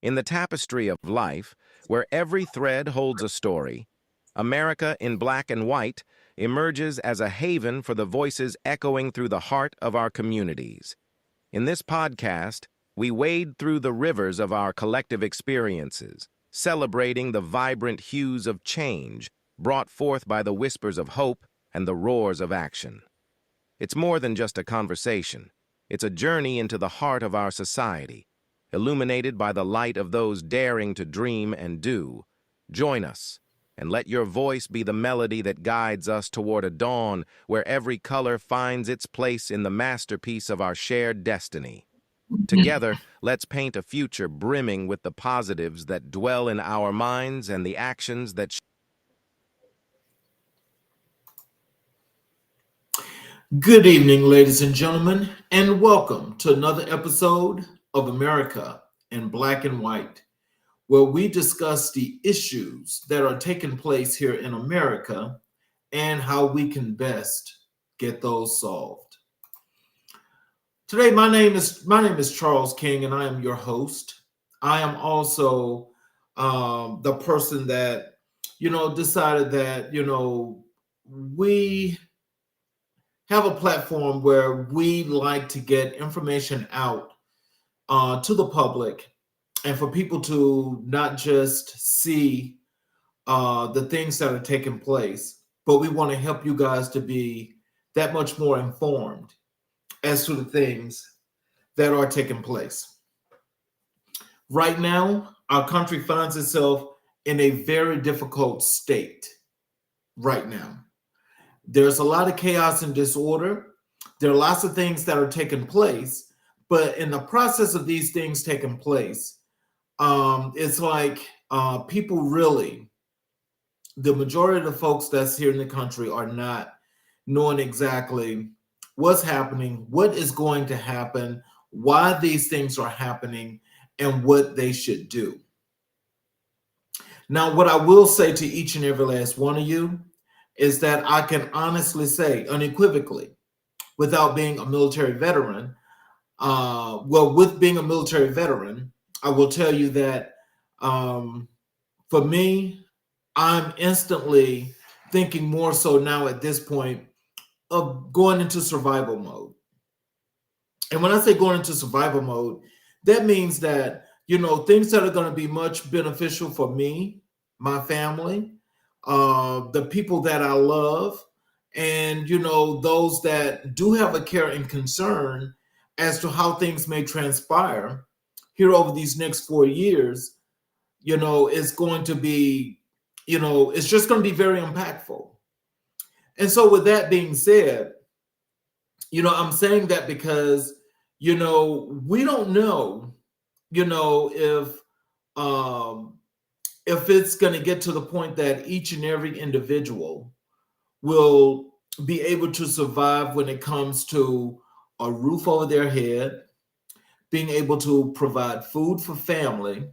In the tapestry of life, where every thread holds a story, America in Black and White emerges as a haven for the voices echoing through the heart of our communities. In this podcast, we wade through the rivers of our collective experiences, celebrating the vibrant hues of change brought forth by the whispers of hope and the roars of action. It's more than just a conversation. It's a journey into the heart of our society, illuminated by the light of those daring to dream and do. Join us, and let your voice be the melody that guides us toward a dawn where every color finds its place in the masterpiece of our shared destiny. Together, let's paint a future brimming with the positives that dwell in our minds and the actions that Good evening, ladies and gentlemen, and welcome to another episode of America in Black and White, where we discuss the issues that are taking place here in America and how we can best get those solved. Today, my name is Charles King, and I am your host. I am also the person that decided that we have a platform where we like to get information out to the public and for people to not just see the things that are taking place, but we want to help you guys to be that much more informed as to the things that are taking place. Right now, our country finds itself in a very difficult state right now. There's a lot of chaos and disorder. There are lots of things that are taking place, but in the process of these things taking place, it's like people really, the majority of the folks that's here in the country are not knowing exactly what's happening, what is going to happen, why these things are happening, and what they should do. Now, what I will say to each and every last one of you is that I can honestly say unequivocally, without being a military veteran, with being a military veteran, I will tell you that for me, I'm instantly thinking more so now at this point of going into survival mode. And when I say going into survival mode, that means that, things that are going to be much beneficial for me, my family, the people that I love, and those that do have a care and concern as to how things may transpire here over these next 4 years, is going to be, it's just going to be very impactful. And so with that being said, I'm saying that because, we don't know, if it's going to get to the point that each and every individual will be able to survive when it comes to a roof over their head, being able to provide food for family.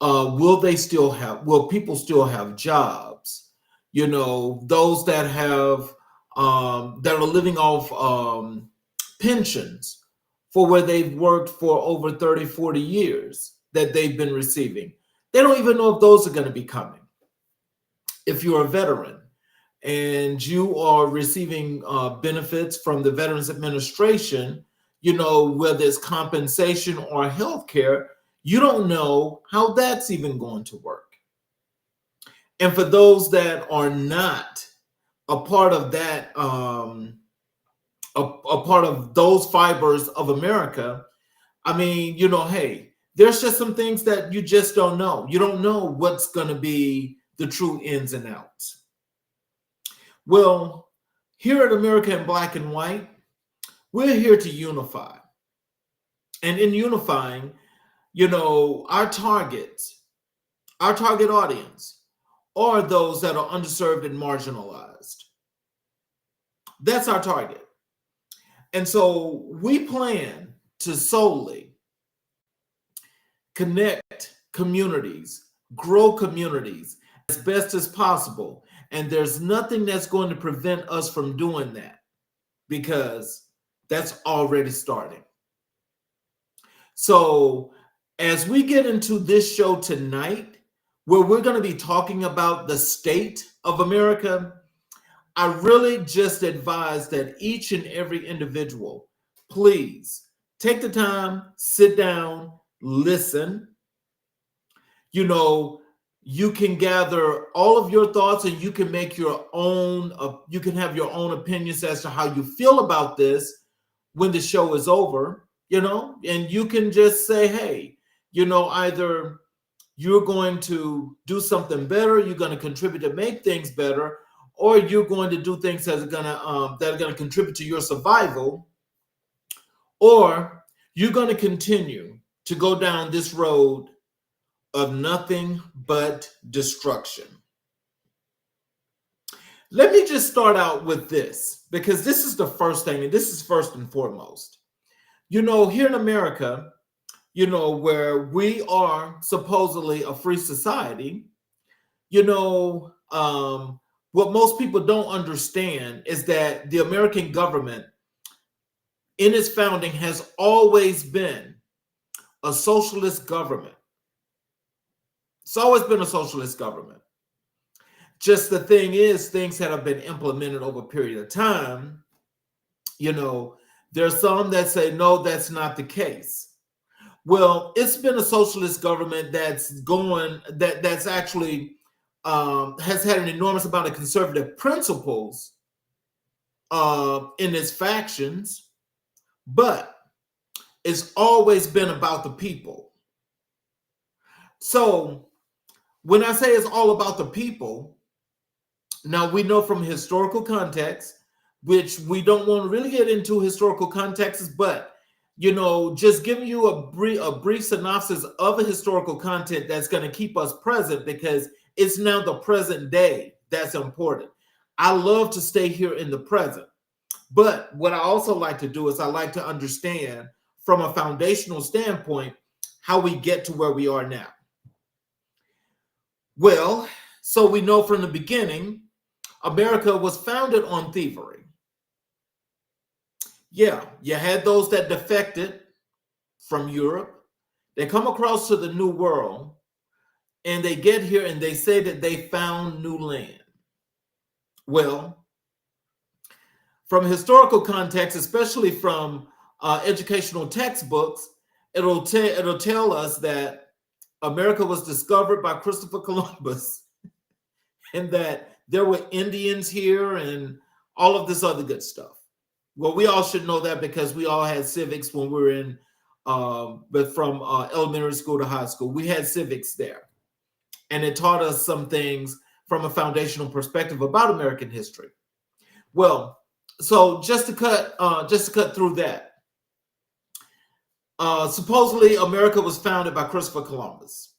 Will people still have jobs? Those that have that are living off pensions for where they've worked for over 30, 40 years that they've been receiving. They don't even know if those are going to be coming. If you're a veteran and you are receiving benefits from the Veterans Administration, whether it's compensation or health care, you don't know how that's even going to work. And for those that are not a part of that, a part of those fibers of America, I mean, hey, there's just some things that you just don't know. You don't know what's going to be the true ins and outs. Well, here at America in Black and White, we're here to unify. And in unifying, our target audience are those that are underserved and marginalized. That's our target. And so we plan to solely connect communities, grow communities as best as possible. And there's nothing that's going to prevent us from doing that because that's already starting. So As we get into this show tonight, where we're going to be talking about the state of America, I really just advise that each and every individual, please take the time, sit down, listen. You know, you can gather all of your thoughts and you can make your own, you can have your own opinions as to how you feel about this when the show is over, and you can just say, hey, either you're going to do something better, you're going to contribute to make things better, or you're going to do things that are going to contribute to your survival, or you're going to continue to go down this road of nothing but destruction. Let me just start out with this, because this is the first thing, and this is first and foremost. Here in America, where we are supposedly a free society, what most people don't understand is that the American government in its founding has always been a socialist government. It's always been a socialist government. Just the thing is, things that have been implemented over a period of time, there's some that say, no, that's not the case. Well, it's been a socialist government that's actually has had an enormous amount of conservative principles in its factions, but it's always been about the people. So when I say it's all about the people, now we know from historical context, which we don't want to really get into historical contexts, but just giving you a brief synopsis of a historical content that's going to keep us present, because it's now the present day that's important. I love to stay here in the present. But what I also like to do is I like to understand from a foundational standpoint how we get to where we are now. Well, so we know from the beginning, America was founded on thievery. Yeah, you had those that defected from Europe. They come across to the New World, and they get here and they say that they found new land. Well, from historical context, especially from educational textbooks, it'll tell us that America was discovered by Christopher Columbus, and that there were Indians here and all of this other good stuff. Well, we all should know that because we all had civics when we were in, but from elementary school to high school, we had civics there. And it taught us some things from a foundational perspective about American history. Well, so just to cut through that, supposedly America was founded by Christopher Columbus.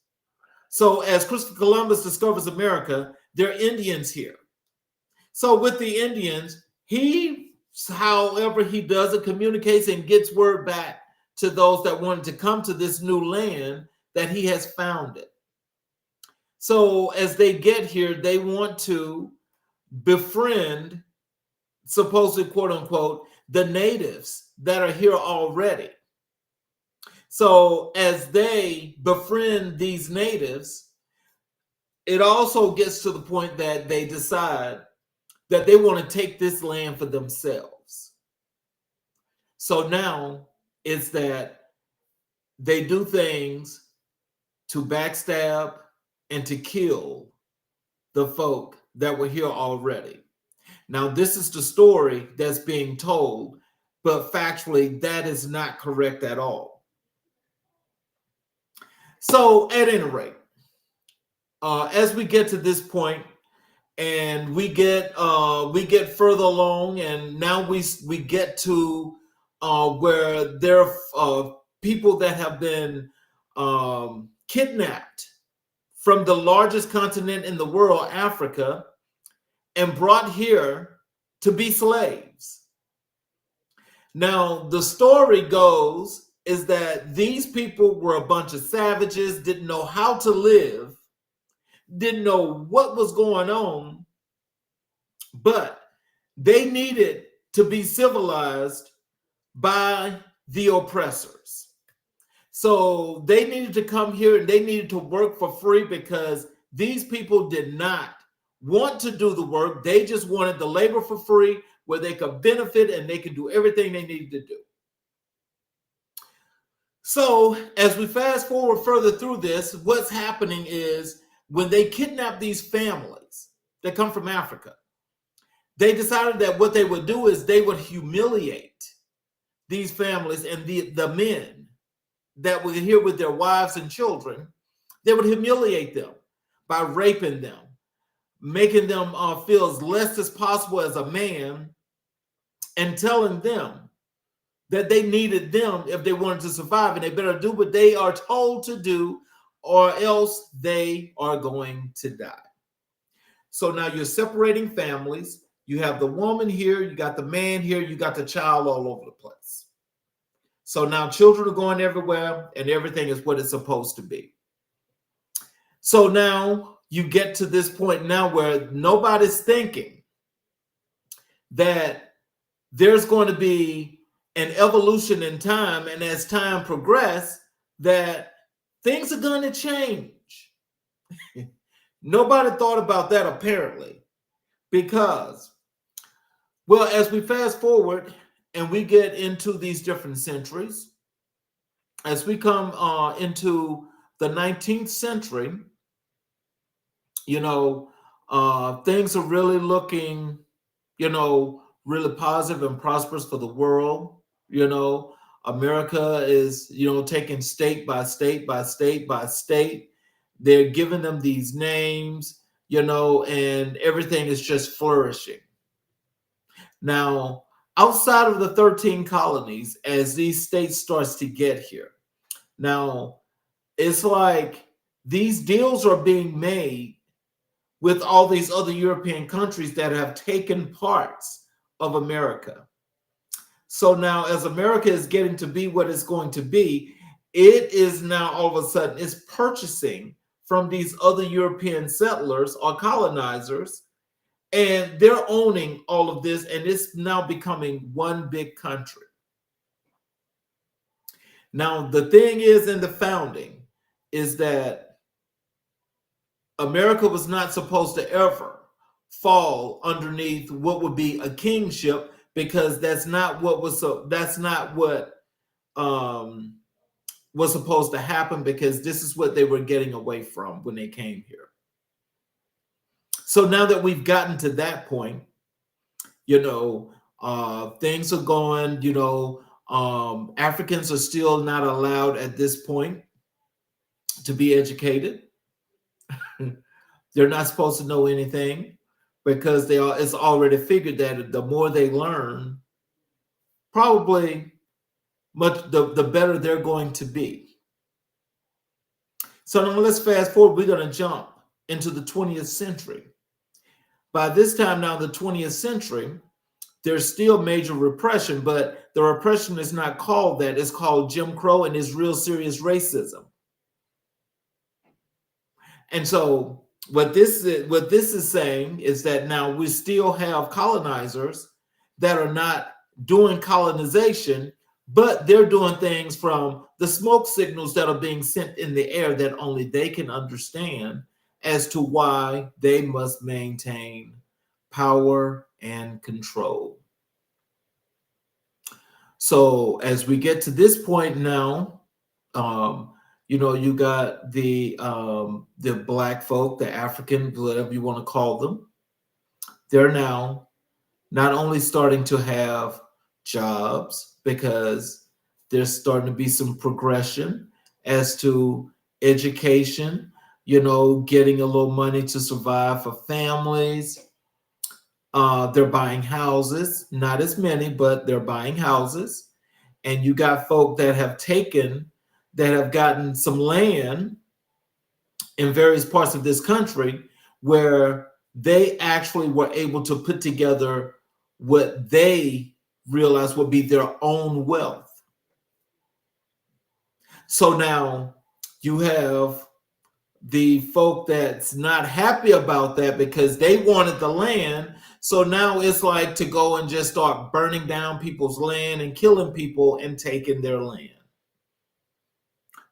So as Christopher Columbus discovers America, there are Indians here. So with the Indians, however he does it, communicates and gets word back to those that wanted to come to this new land that he has founded. So as they get here, they want to befriend, supposedly, quote unquote, the natives that are here already. So as they befriend these natives, it also gets to the point that they decide that they want to take this land for themselves. So now it's that they do things to backstab and to kill the folk that were here already. Now, this is the story that's being told, but factually, that is not correct at all. So, at any rate, as we get to this point, and we get further along, and now we get to where there are people that have been kidnapped from the largest continent in the world, Africa, and brought here to be slaves. Now, the story goes is that these people were a bunch of savages, didn't know how to live, didn't know what was going on, but they needed to be civilized by the oppressors. So they needed to come here and they needed to work for free because these people did not want to do the work. They just wanted the labor for free where they could benefit and they could do everything they needed to do. So as we fast forward further through this, what's happening is when they kidnap these families that come from Africa, they decided that what they would do is they would humiliate these families and the men that were here with their wives and children. They would humiliate them by raping them, making them feel as less as possible as a man, and telling them that they needed them if they wanted to survive, and they better do what they are told to do, or else they are going to die. So now you're separating families. You have the woman here, you got the man here, you got the child all over the place. So now children are going everywhere and everything is what it's supposed to be. So now you get to this point now where nobody's thinking that there's going to be an evolution in time, and as time progresses, that things are going to change. Nobody thought about that apparently, because, well, as we fast forward and we get into these different centuries, as we come into the 19th century, things are really looking, really positive and prosperous for the world. America is, taking state by state by state by state. They're giving them these names, and everything is just flourishing. Now, outside of the 13 colonies, as these states starts to get here, now it's like these deals are being made with all these other European countries that have taken parts of America. So now as America is getting to be what it's going to be, it is now all of a sudden it's purchasing from these other European settlers or colonizers, and they're owning all of this, and it's now becoming one big country. Now, the thing is in the founding is that America was not supposed to ever fall underneath what would be a kingship, because that's not what was supposed to happen, because this is what they were getting away from when they came here. So now that we've gotten to that point, things are going, Africans are still not allowed at this point to be educated. They're not supposed to know anything, because it's already figured that the more they learn, probably the better they're going to be. So now let's fast forward. We're going to jump into the 20th century. By this time now, the 20th century, there's still major repression, but the repression is not called that. It's called Jim Crow, and it's real serious racism. And so what this is saying is that now we still have colonizers that are not doing colonization, but they're doing things from the smoke signals that are being sent in the air that only they can understand as to why they must maintain power and control. So as we get to this point now, you got the black folk, the African, whatever you want to call them. They're now not only starting to have jobs, because there's starting to be some progression as to education, getting a little money to survive for families. They're buying houses, not as many, but they're buying houses. And you got folk that have gotten some land in various parts of this country where they actually were able to put together what they realized would be their own wealth. So now you have the folk that's not happy about that because they wanted the land. So now it's like to go and just start burning down people's land and killing people and taking their land.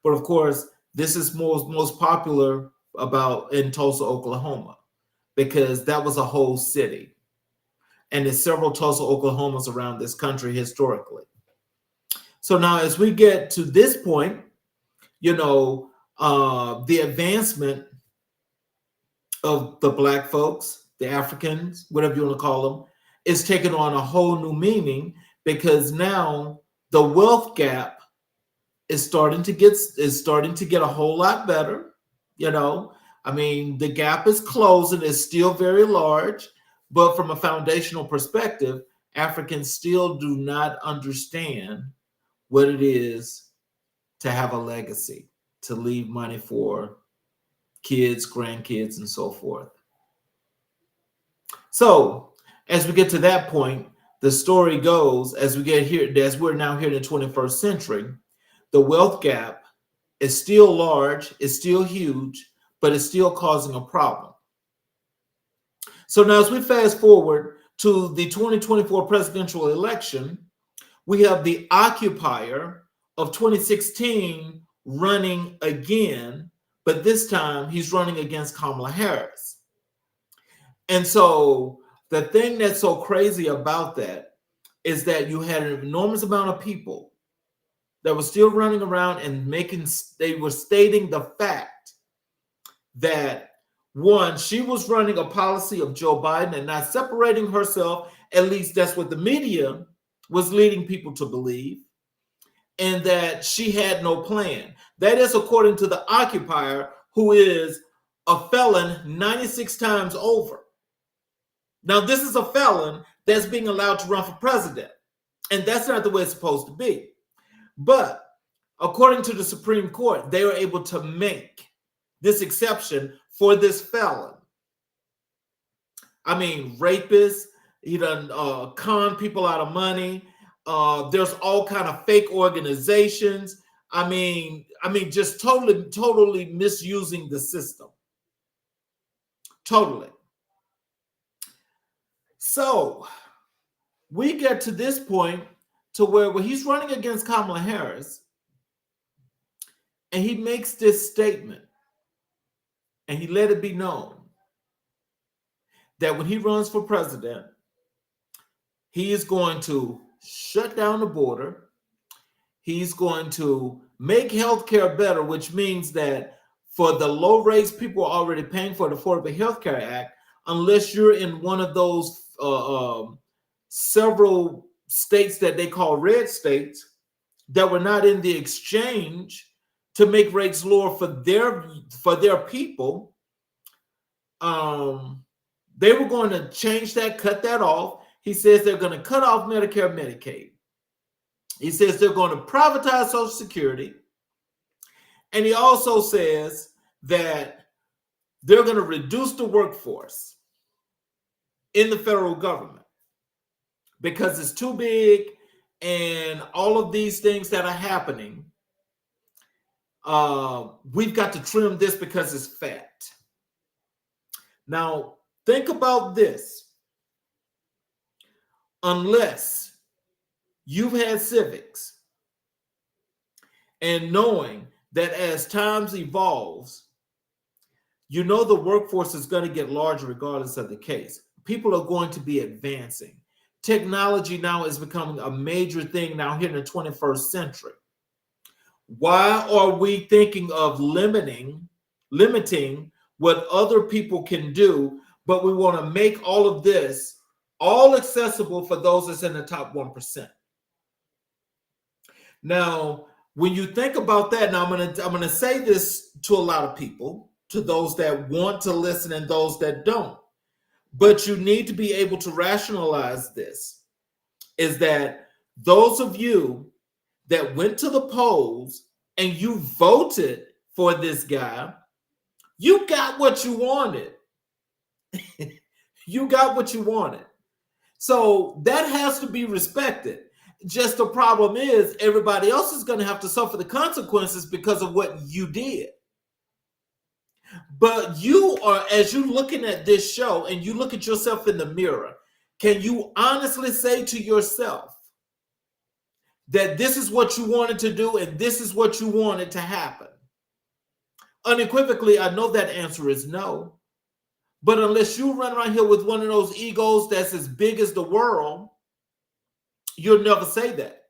But of course, this is most popular about in Tulsa, Oklahoma, because that was a whole city. And there's several Tulsa, Oklahomas around this country historically. So now as we get to this point, the advancement of the Black folks, the Africans, whatever you want to call them, is taking on a whole new meaning, because now the wealth gap is starting to get a whole lot better. I mean, the gap is closing. It's still very large, but from a foundational perspective, Africans still do not understand what it is to have a legacy, to leave money for kids, grandkids, and so forth. So as we get to that point, the story goes, as we're now here in the 21st century, the wealth gap is still large, it's still huge, but it's still causing a problem. So now as we fast forward to the 2024 presidential election, we have the occupier of 2016 running again, but this time he's running against Kamala Harris. And so the thing that's so crazy about that is that you had an enormous amount of people that were still running around and they were stating the fact that, one, she was running a policy of Joe Biden and not separating herself. At least that's what the media was leading people to believe, and that she had no plan. That is according to the occupier, who is a felon 96 times over. Now, this is a felon that's being allowed to run for president, and that's not the way it's supposed to be. But according to the Supreme Court, they were able to make this exception for this felon. I mean, rapists, he done con people out of money. There's all kind of fake organizations. I mean, just totally misusing the system. Totally. So we get to this point to where he's running against Kamala Harris, and he makes this statement, and he let it be known that when he runs for president, he is going to shut down the border. He's going to make healthcare better, which means that for the low rates people are already paying for the Affordable Health Care Act, unless you're in one of those several states that they call red states that were not in the exchange to make rates lower for their people, they were going to change that, cut that off. He says they're going to cut off Medicare and Medicaid. He says they're going to privatize Social Security. And he also says that they're going to reduce the workforce in the federal government because it's too big, and all of these things that are happening, we've got to trim this because it's fat. Now, think about this. Unless you've had civics and knowing that as times evolves, you know the workforce is going to get larger regardless of the case. People are going to be advancing. Technology now is becoming a major thing now here in the 21st century. Why are we thinking of limiting what other people can do, but we want to make all of this all accessible for those that's in the top 1%? Now, when you think about that, now I'm gonna say this to a lot of people, to those that want to listen and those that don't. But you need to be able to rationalize this, is that those of you that went to the polls and you voted for this guy, you got what you wanted. You got what you wanted. So that has to be respected. Just the problem is everybody else is going to have to suffer the consequences because of what you did. But you are, as you're looking at this show and you look at yourself in the mirror, can you honestly say to yourself, that this is what you wanted to do and this is what you wanted to happen? Unequivocally, I know that answer is no. But unless you run around here with one of those egos that's as big as the world, you'll never say that.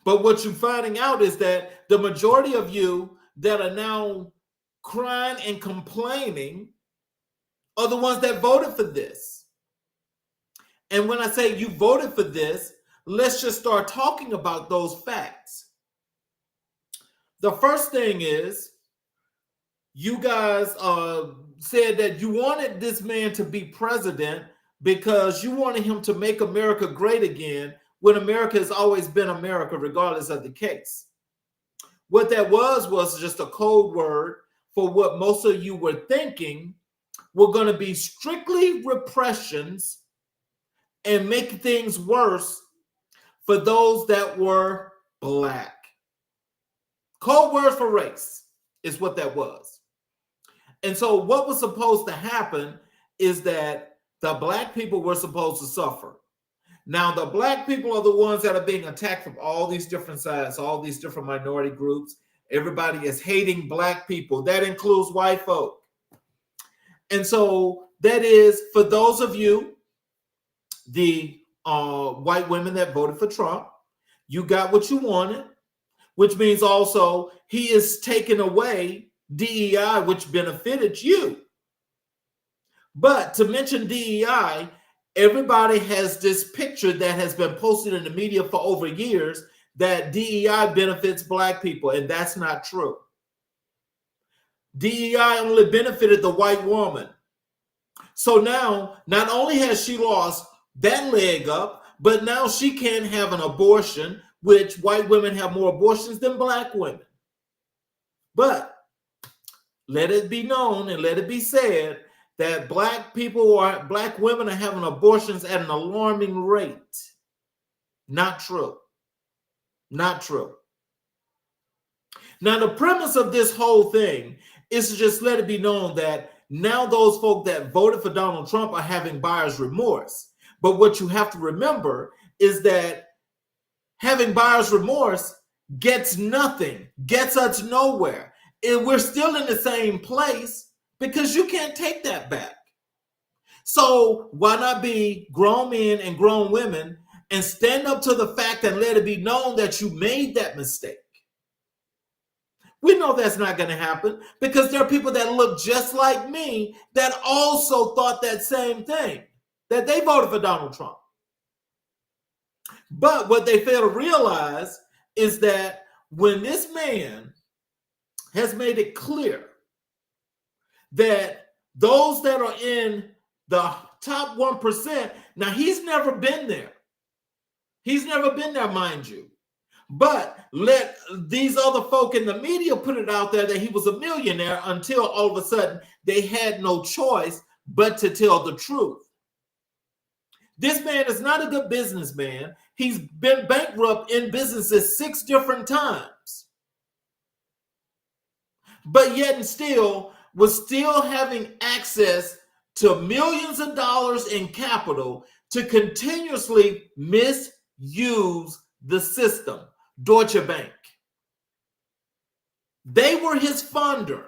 But what you're finding out is that the majority of you that are now crying and complaining are the ones that voted for this. And when I say you voted for this, let's just start talking about those facts. The first thing is, you guys said that you wanted this man to be president because you wanted him to make America great again, when America has always been America, regardless of the case. What that was just a code word for what most of you were thinking were going to be strictly repressions and make things worse for those that were Black. Code words for race is what that was. And so what was supposed to happen is that the Black people were supposed to suffer. Now, the Black people are the ones that are being attacked from all these different sides, all these different minority groups. Everybody is hating Black people. That includes white folk. And so that is, for those of you, the white women that voted for Trump, you got what you wanted, which means also he is taking away DEI, which benefited you. But to mention DEI, everybody has this picture that has been posted in the media for over years that DEI benefits Black people, and that's not true. DEI only benefited the white woman. So now, not only has she lost that leg up, but now she can't have an abortion, which white women have more abortions than Black women. But let it be known and let it be said that Black women are having abortions at an alarming rate. Not true. Not true. Now, the premise of this whole thing is to just let it be known that now those folk that voted for Donald Trump are having buyer's remorse. But what you have to remember is that having buyer's remorse gets nothing, gets us nowhere. And we're still in the same place because you can't take that back. So why not be grown men and grown women and stand up to the fact and let it be known that you made that mistake? We know that's not going to happen because there are people that look just like me that also thought that same thing, that they voted for Donald Trump. But what they fail to realize is that when this man has made it clear that those that are in the top 1%, now he's never been there. He's never been there, mind you. But let these other folk in the media put it out there that he was a millionaire until all of a sudden they had no choice but to tell the truth. This man is not a good businessman. He's been bankrupt in businesses 6 different times. But yet and still was still having access to millions of dollars in capital to continuously misuse the system. Deutsche Bank. They were his funder.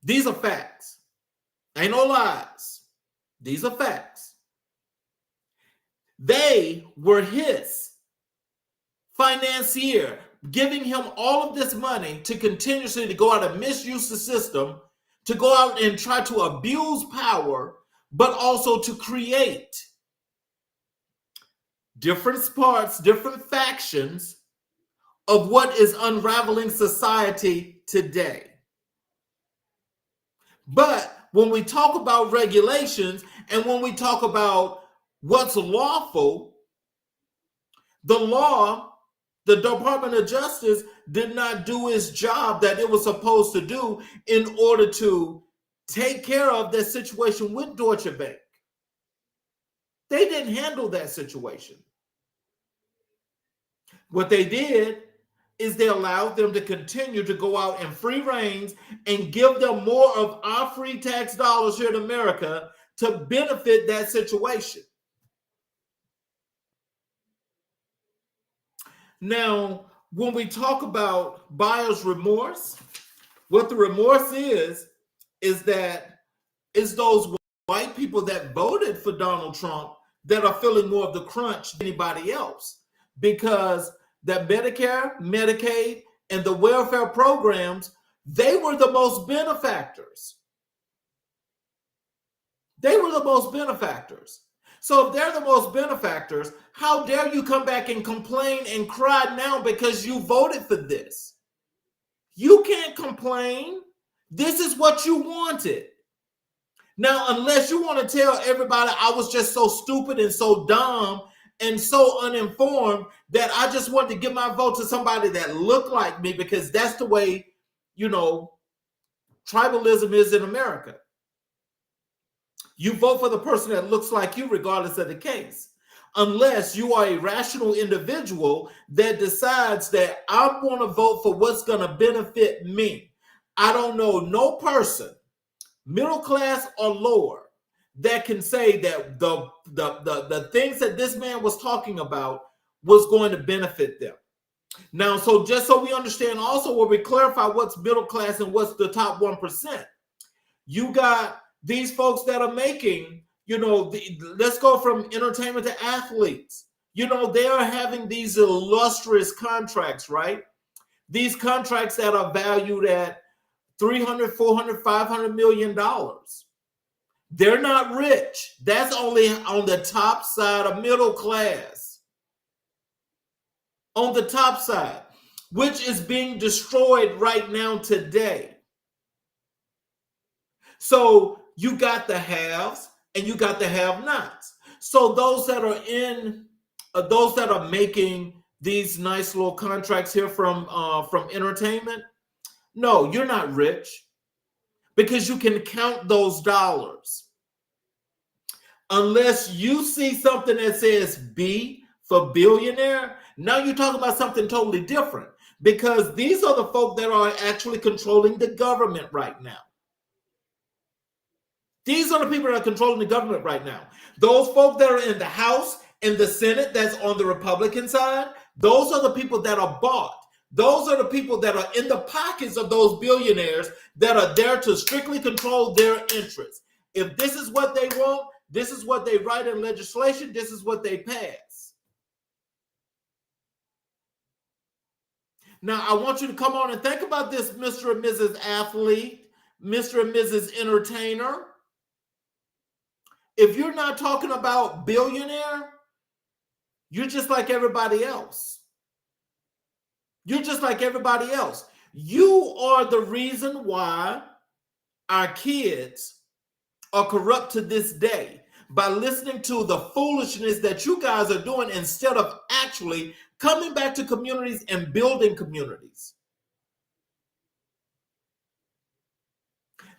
These are facts. Ain't no lies. These are facts. They were his financier, giving him all of this money to continuously to go out and misuse the system, to go out and try to abuse power, but also to create different parts, different factions of what is unraveling society today. But when we talk about regulations and when we talk about what's lawful, the law, the Department of Justice did not do its job that it was supposed to do in order to take care of that situation with Deutsche Bank. They didn't handle that situation. What they did is they allowed them to continue to go out in free reins and give them more of our free tax dollars here in America to benefit that situation. Now, when we talk about buyer's remorse, what the remorse is that it's those white people that voted for Donald Trump that are feeling more of the crunch than anybody else, because that Medicare, Medicaid, and the welfare programs, they were the most benefactors. They were the most benefactors. So if they're the most benefactors, how dare you come back and complain and cry now because you voted for this? You can't complain. This is what you wanted. Now, unless you want to tell everybody I was just so stupid and so dumb and so uninformed that I just wanted to give my vote to somebody that looked like me, because that's the way, tribalism is in America. You vote for the person that looks like you, regardless of the case. Unless you are a rational individual that decides that I'm going to vote for what's going to benefit me. I don't know no person, middle class or lower, that can say that the things that this man was talking about was going to benefit them. Now, so just so we understand also, where we clarify what's middle class and what's the top 1%, you got these folks that are making, let's go from entertainment to athletes. They are having these illustrious contracts, right? These contracts that are valued at $300, $400, $500 million. They're not rich. That's only on the top side of middle class. On the top side, which is being destroyed right now today. So you got the haves and you got the have-nots. So those that are making these nice little contracts here from entertainment, no, you're not rich, because you can count those dollars. Unless you see something that says B for billionaire, now you're talking about something totally different, because these are the folk that are actually controlling the government right now. These are the people that are controlling the government right now. Those folk that are in the House and the Senate that's on the Republican side, those are the people that are bought. Those are the people that are in the pockets of those billionaires that are there to strictly control their interests. If this is what they want, this is what they write in legislation, this is what they pass. Now, I want you to come on and think about this, Mr. and Mrs. Athlete, Mr. and Mrs. Entertainer. If you're not talking about billionaire, you're just like everybody else. You're just like everybody else. You are the reason why our kids are corrupt to this day, by listening to the foolishness that you guys are doing instead of actually coming back to communities and building communities.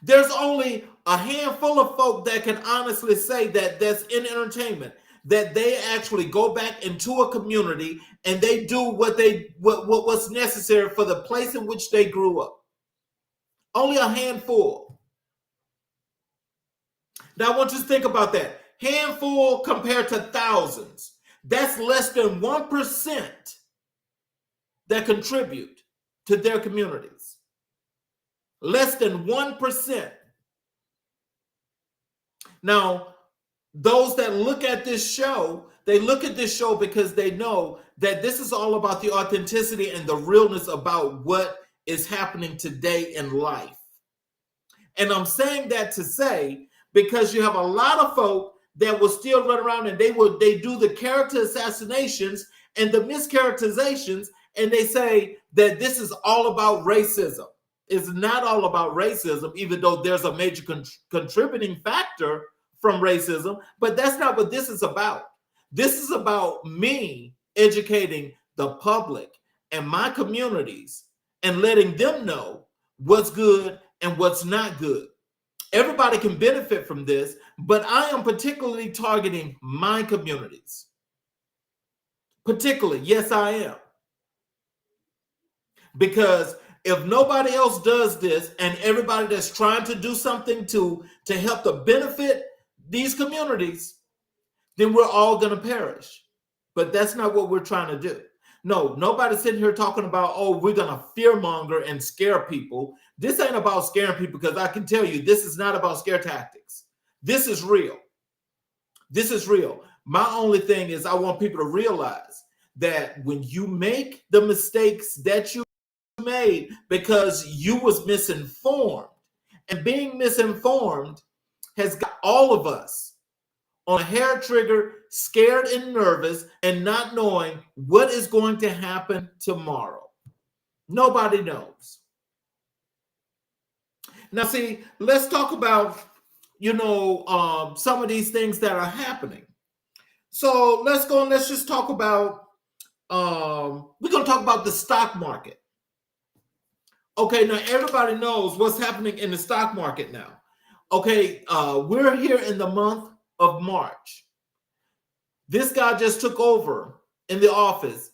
There's only a handful of folk that can honestly say that that's in entertainment, that they actually go back into a community and they do what's necessary for the place in which they grew up. Only a handful. Now I want you to think about that. Handful compared to thousands. That's less than 1% that contribute to their communities. Less than 1%. Now, those that look at this show, they look at this show because they know that this is all about the authenticity and the realness about what is happening today in life. And I'm saying that to say, because you have a lot of folk that will still run around and they do the character assassinations and the mischaracterizations, and they say that this is all about racism. It's not all about racism, even though there's a major contributing factor from racism, but that's not what this is about. This is about me educating the public and my communities and letting them know what's good and what's not good. Everybody can benefit from this, but I am particularly targeting my communities. Particularly, yes, I am. Because if nobody else does this and everybody that's trying to do something to help to benefit these communities, then we're all going to perish. But that's not what we're trying to do. No, nobody's sitting here talking about, oh, we're going to fearmonger and scare people. This ain't about scaring people, because I can tell you this is not about scare tactics. This is real. This is real. My only thing is I want people to realize that when you make the mistakes that you made because you was misinformed, and being misinformed has got all of us on a hair trigger, scared and nervous, and not knowing what is going to happen tomorrow. Nobody knows. Now, see, let's talk about, some of these things that are happening. So let's go and let's just talk about, we're going to talk about the stock market. Okay, now everybody knows what's happening in the stock market now. Okay, we're here in the month of March. This guy just took over in the office.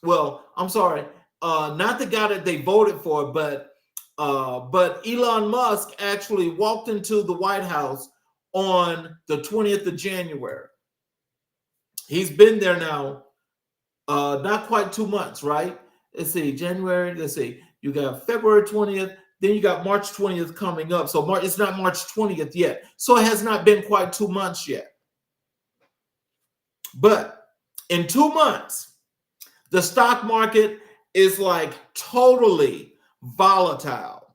Well, I'm sorry, not the guy that they voted for, but Elon Musk actually walked into the White House on the 20th of January. He's been there now, not quite 2 months, right? Let's see, January, let's see. You got February 20th, then you got March 20th coming up. So it's not March 20th yet. So it has not been quite 2 months yet. But in 2 months, the stock market is like totally volatile.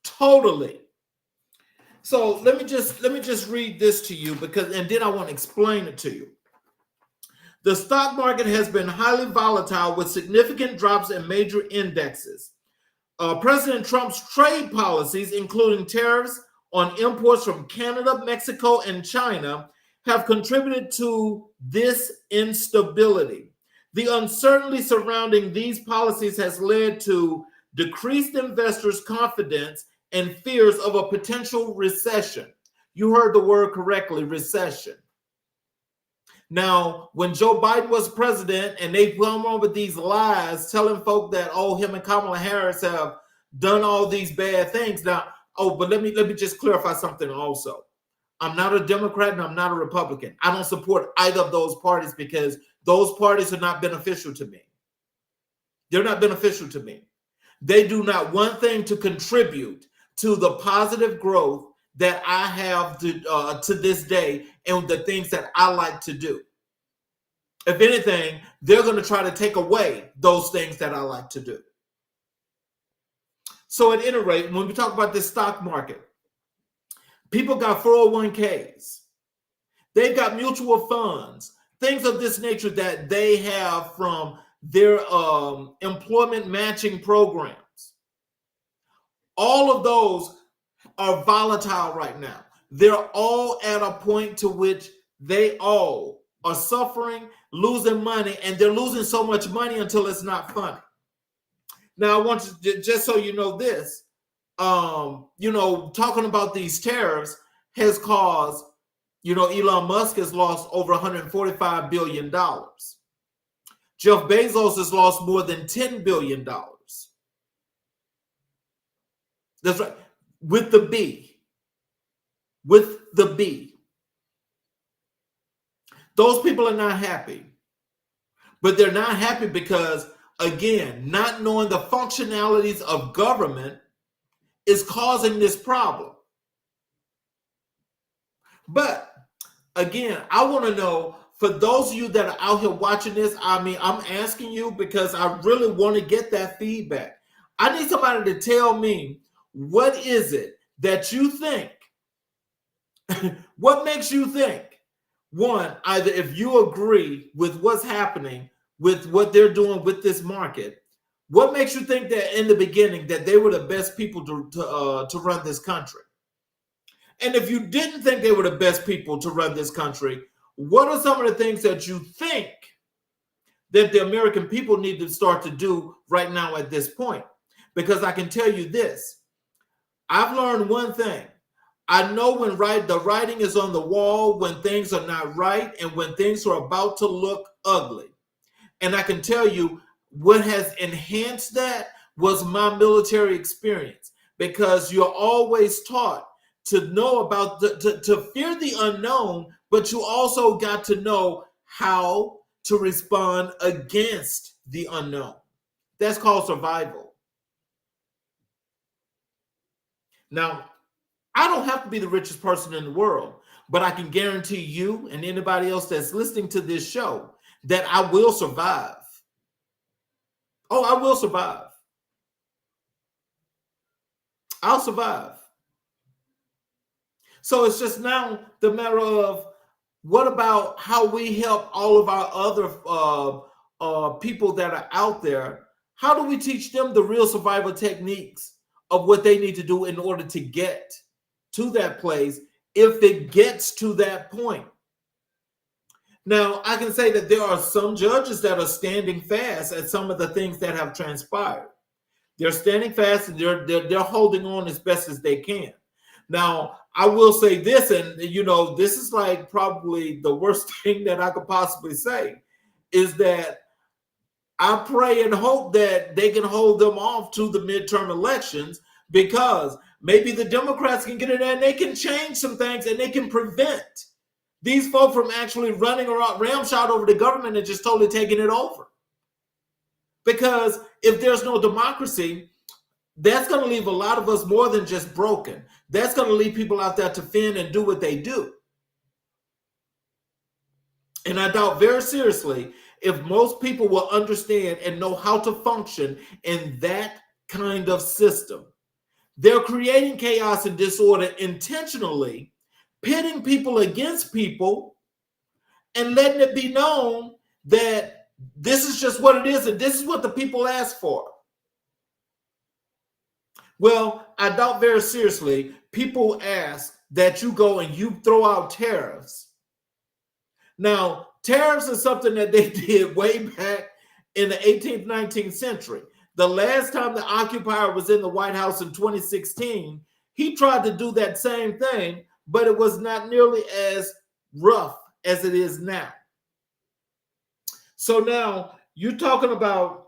Totally. So let me just read this to you, and then I want to explain it to you. The stock market has been highly volatile with significant drops in major indexes. President Trump's trade policies, including tariffs on imports from Canada, Mexico, and China, have contributed to this instability. The uncertainty surrounding these policies has led to decreased investors' confidence and fears of a potential recession. You heard the word correctly, recession. Now, when Joe Biden was president and they come on with these lies telling folk that, oh, him and Kamala Harris have done all these bad things. Now, but let me just clarify something also. I'm not a Democrat and I'm not a Republican. I don't support either of those parties because those parties are not beneficial to me. They're not beneficial to me. They do not one thing to contribute to the positive growth that I have to this day and the things that I like to do. If anything, they're going to try to take away those things that I like to do. So at any rate, when we talk about this stock market, people got 401ks. They've got mutual funds, things of this nature that they have from their employment matching programs. All of those are volatile right now. They're all at a point to which they all are suffering, losing money, and they're losing so much money until it's not funny. Now, I want you, just so you know this, talking about these tariffs has caused, Elon Musk has lost over $145 billion. Jeff Bezos has lost more than $10 billion. That's right. With the B. With the B. Those people are not happy. But they're not happy because, again, not knowing the functionalities of government is causing this problem. But, again, I want to know, for those of you that are out here watching this, I'm asking you because I really want to get that feedback. I need somebody to tell me, what is it that you think? What makes you think? One, either if you agree with what's happening with what they're doing with this market, what makes you think that in the beginning that they were the best people to run this country? And if you didn't think they were the best people to run this country, what are some of the things that you think that the American people need to start to do right now at this point? Because I can tell you this. I've learned one thing. I know when the writing is on the wall, when things are not right, and when things are about to look ugly. And I can tell you what has enhanced that was my military experience, because you're always taught to know about to fear the unknown, but you also got to know how to respond against the unknown. That's called survival. Now, I don't have to be the richest person in the world, but I can guarantee you and anybody else that's listening to this show that I will survive. Oh, I will survive. I'll survive. So it's just now the matter of what about how we help all of our other people that are out there? How do we teach them the real survival techniques of what they need to do in order to get to that place if it gets to that point? Now, I can say that there are some judges that are standing fast at some of the things that have transpired. They're standing fast and they're holding on as best as they can. Now, I will say this, and this is like probably the worst thing that I could possibly say, is that I pray and hope that they can hold them off to the midterm elections, because maybe the Democrats can get in there and they can change some things and they can prevent these folks from actually running around ramshot over the government and just totally taking it over. Because if there's no democracy, that's going to leave a lot of us more than just broken. That's going to leave people out there to fend and do what they do. And I doubt very seriously if most people will understand and know how to function in that kind of system. They're creating chaos and disorder intentionally, pitting people against people, and letting it be known that this is just what it is and this is what the people asked for. Well, I doubt very seriously people ask that you go and you throw out tariffs. Now, tariffs is something that they did way back in the 18th, 19th century. The last time the occupier was in the White House in 2016, he tried to do that same thing, but it was not nearly as rough as it is now. So now you're talking about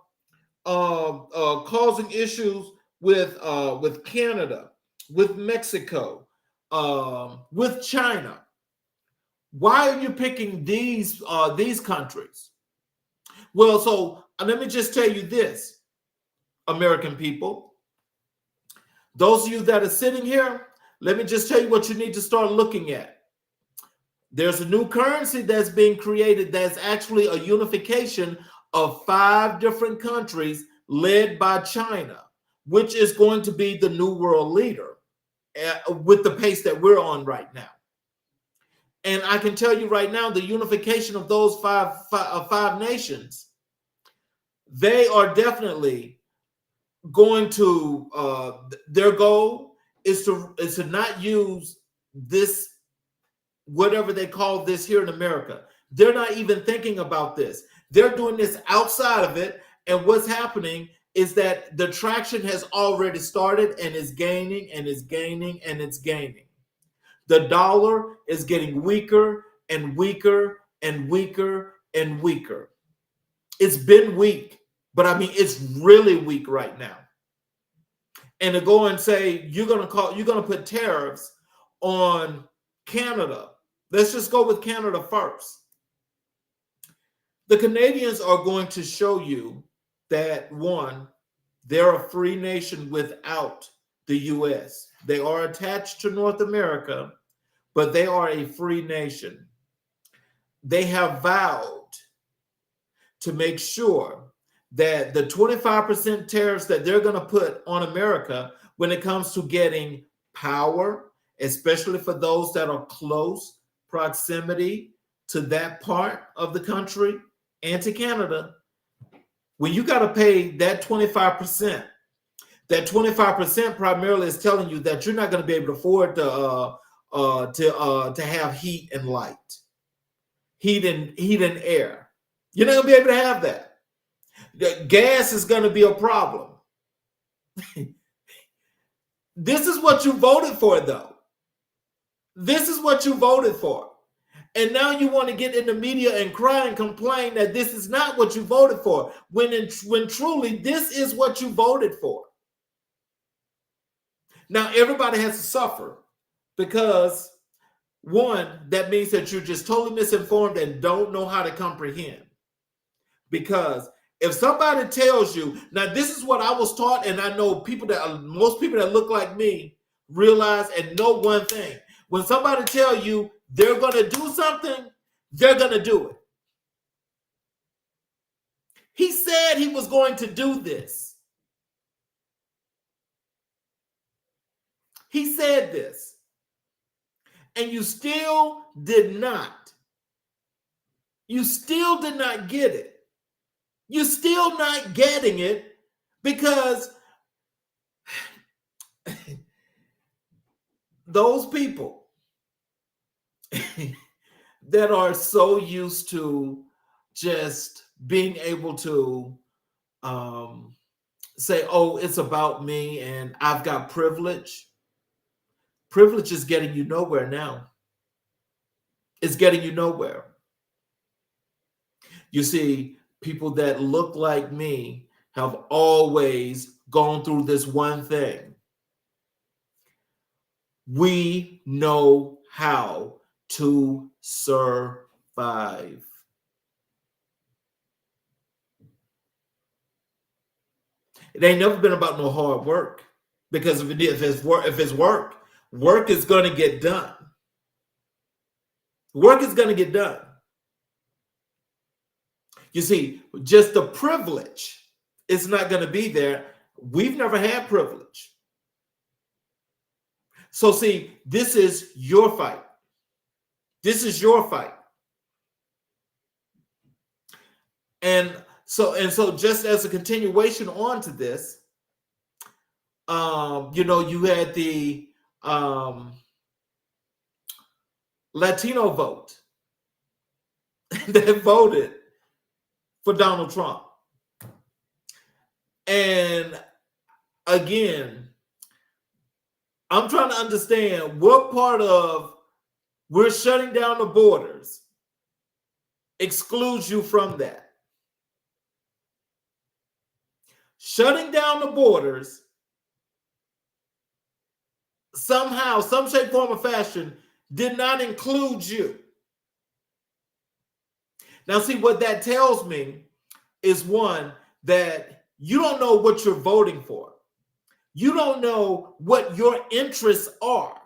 causing issues with Canada, with Mexico, with China. Why are you picking these countries? Well, so let me just tell you this, American people. Those of you that are sitting here, let me just tell you what you need to start looking at. There's a new currency that's being created that's actually a unification of 5 different countries led by China, which is going to be the new world leader with the pace that we're on right now. And I can tell you right now, the unification of those five nations, they are definitely going to, their goal is to not use this, whatever they call this here in America. They're not even thinking about this. They're doing this outside of it. And what's happening is that the traction has already started and is gaining and is gaining and it's gaining. The dollar is getting weaker and weaker and weaker and weaker. It's been weak, but I mean, it's really weak right now. And to go and say, you're going to put tariffs on Canada. Let's just go with Canada first. The Canadians are going to show you that, one, they're a free nation without the U.S. They are attached to North America, but they are a free nation. They have vowed to make sure that the 25% tariffs that they're going to put on America when it comes to getting power, especially for those that are close proximity to that part of the country and to Canada, when you got to pay that 25%, that 25% primarily is telling you that you're not going to be able to afford to have heat and light, heat and air. You're not going to be able to have that. The gas is going to be a problem. This is what you voted for, though. This is what you voted for. And now you want to get in the media and cry and complain that this is not what you voted for, when truly this is what you voted for. Now, everybody has to suffer because, one, that means that you're just totally misinformed and don't know how to comprehend. Because if somebody tells you, now this is what I was taught, and I know most people that look like me realize and know one thing. When somebody tell you they're going to do something, they're going to do it. He said he was going to do this. He said this. And you still did not. You still did not get it. You're still not getting it because those people that are so used to just being able to say, oh, it's about me and I've got privilege. Privilege is getting you nowhere now. It's getting you nowhere. You see, people that look like me have always gone through this one thing. We know how to survive. It ain't never been about no hard work, because if it's work, work is going to get done. Work is going to get done. You see, just the privilege is not going to be there. We've never had privilege. So see, this is your fight. This is your fight. And so just as a continuation on to this, you had the Latino vote that voted for Donald Trump. And again, I'm trying to understand what part of we're shutting down the borders excludes you from that. Shutting down the borders somehow, some shape, form, or fashion did not include you. Now, see, what that tells me is, one, that you don't know what you're voting for. You don't know what your interests are.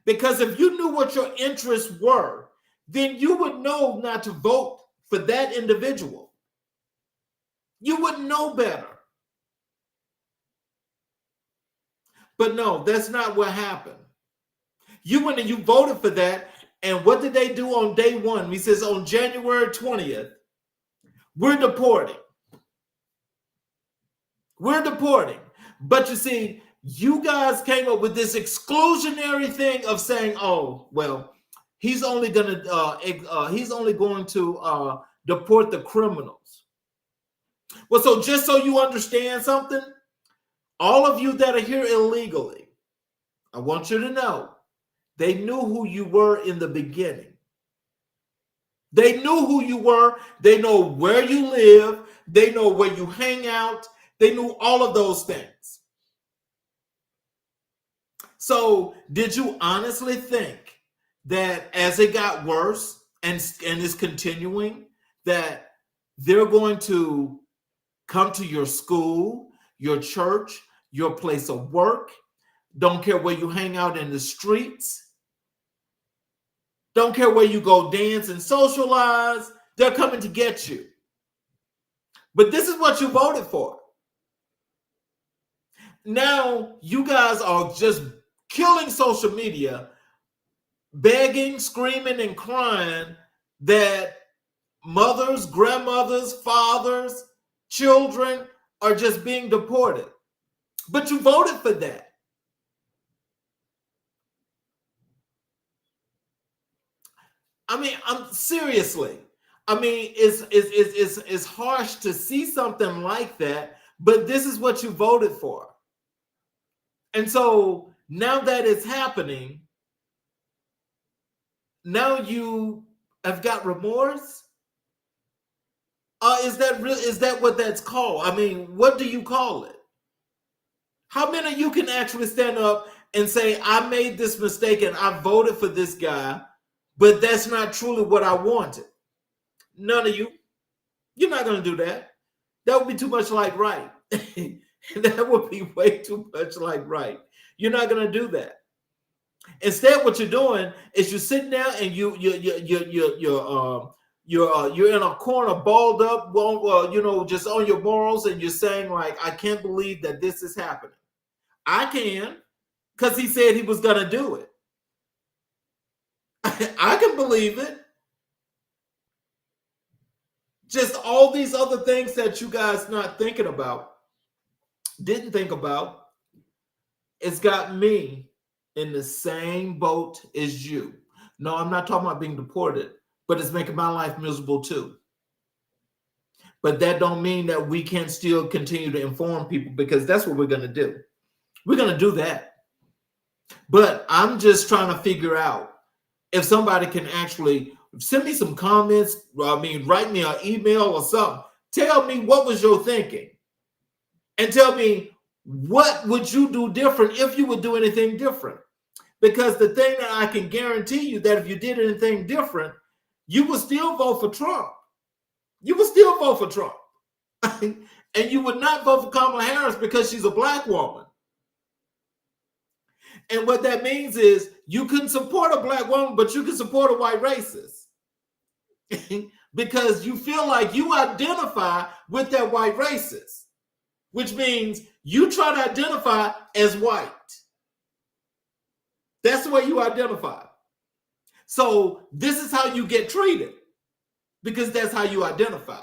Because if you knew what your interests were, then you would know not to vote for that individual. You would know better. But no, that's not what happened. You went and you voted for that. And what did they do on day one? He says on January 20th, we're deporting. We're deporting. But you see, you guys came up with this exclusionary thing of saying, oh, well, he's only going to deport the criminals. Well, so just so you understand something, all of you that are here illegally, I want you to know, they knew who you were in the beginning. They knew who you were. They know where you live. They know where you hang out. They knew all of those things. So did you honestly think that as it got worse and is continuing, that they're going to come to your school, your church, your place of work, don't care where you hang out in the streets, don't care where you go dance and socialize, they're coming to get you. But this is what you voted for. Now you guys are just killing social media, begging, screaming, and crying that mothers, grandmothers, fathers, children are just being deported. But you voted for that. I mean, seriously. I mean, it's harsh to see something like that, but this is what you voted for. And so now that it's happening, now you have got remorse. Is that what that's called? I mean, what do you call it? How many of you can actually stand up and say, I made this mistake and I voted for this guy, but that's not truly what I wanted? None of you. You're not going to do that. That would be too much like right. That would be way too much like right. You're not going to do that. Instead, what you're doing is you're sitting there and you're in a corner, balled up, just on your morals, and you're saying like, I can't believe that this is happening. I can, because he said he was going to do it. I can believe it. Just all these other things that you guys not thinking about, didn't think about, it's got me in the same boat as you. No, I'm not talking about being deported, but it's making my life miserable too. But that don't mean that we can't still continue to inform people, because that's what we're going to do. We're going to do that. But I'm just trying to figure out if somebody can actually send me some comments. Write me an email or something. Tell me what was your thinking, and tell me what would you do different if you would do anything different. Because the thing that I can guarantee you, that if you did anything different, you would still vote for Trump. You would still vote for Trump. And you would not vote for Kamala Harris because she's a black woman. And what that means is you can support a black woman, but you can support a white racist. Because you feel like you identify with that white racist, which means you try to identify as white. That's the way you identify. So this is how you get treated, because that's how you identify.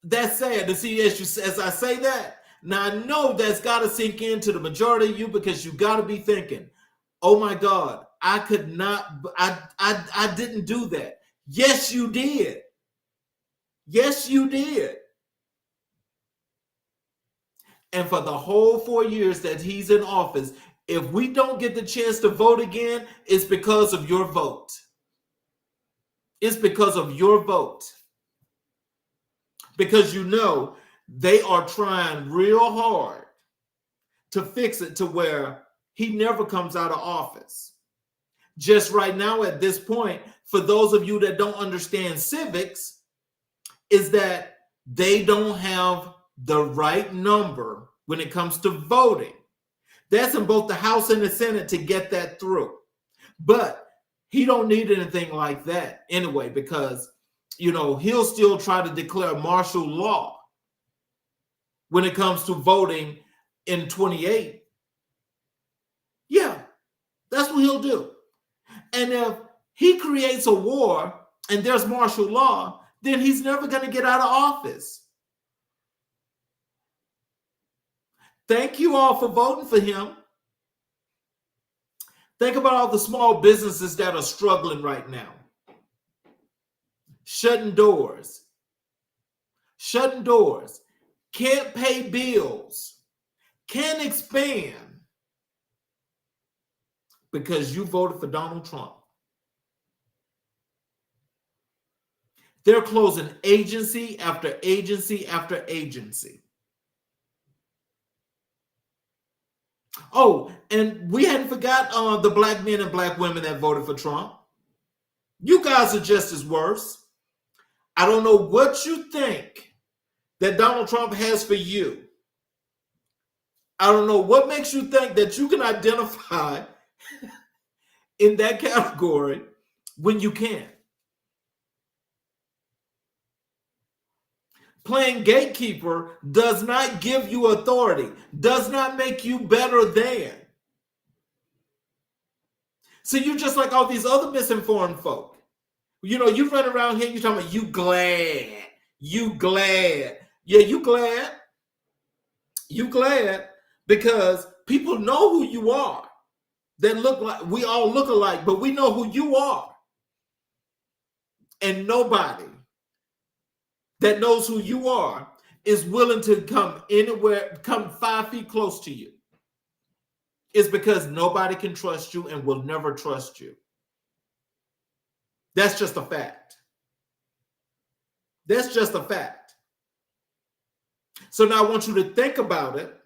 That's sad to see as I say that. Now I know that's got to sink into the majority of you, because you got to be thinking, oh my God, I could not, I didn't do that. Yes, you did. Yes, you did. And for the whole 4 years that he's in office, if we don't get the chance to vote again, it's because of your vote. It's because of your vote. Because they are trying real hard to fix it to where he never comes out of office. Just right now at this point, for those of you that don't understand civics, is that they don't have the right number when it comes to voting. That's in both the House and the Senate to get that through. But he don't need anything like that anyway, because, he'll still try to declare martial law when it comes to voting in 28. Yeah, that's what he'll do. And if he creates a war and there's martial law, then he's never going to get out of office. Thank you all for voting for him. Think about all the small businesses that are struggling right now. Shutting doors. Can't pay bills. Can't expand. Because you voted for Donald Trump. They're closing agency after agency after agency. Oh, and we hadn't forgot the black men and black women that voted for Trump. You guys are just as worse. I don't know what you think that Donald Trump has for you. I don't know what makes you think that you can identify in that category when you can't. Playing gatekeeper does not give you authority, does not make you better than. So you're just like all these other misinformed folk. You run around here, you're talking about you glad. Yeah, you glad. You glad because people know who you are. That look like, we all look alike, but we know who you are. And nobody that knows who you are is willing to come 5 feet close to you. It's because nobody can trust you and will never trust you. That's just a fact. That's just a fact. So now I want you to think about it,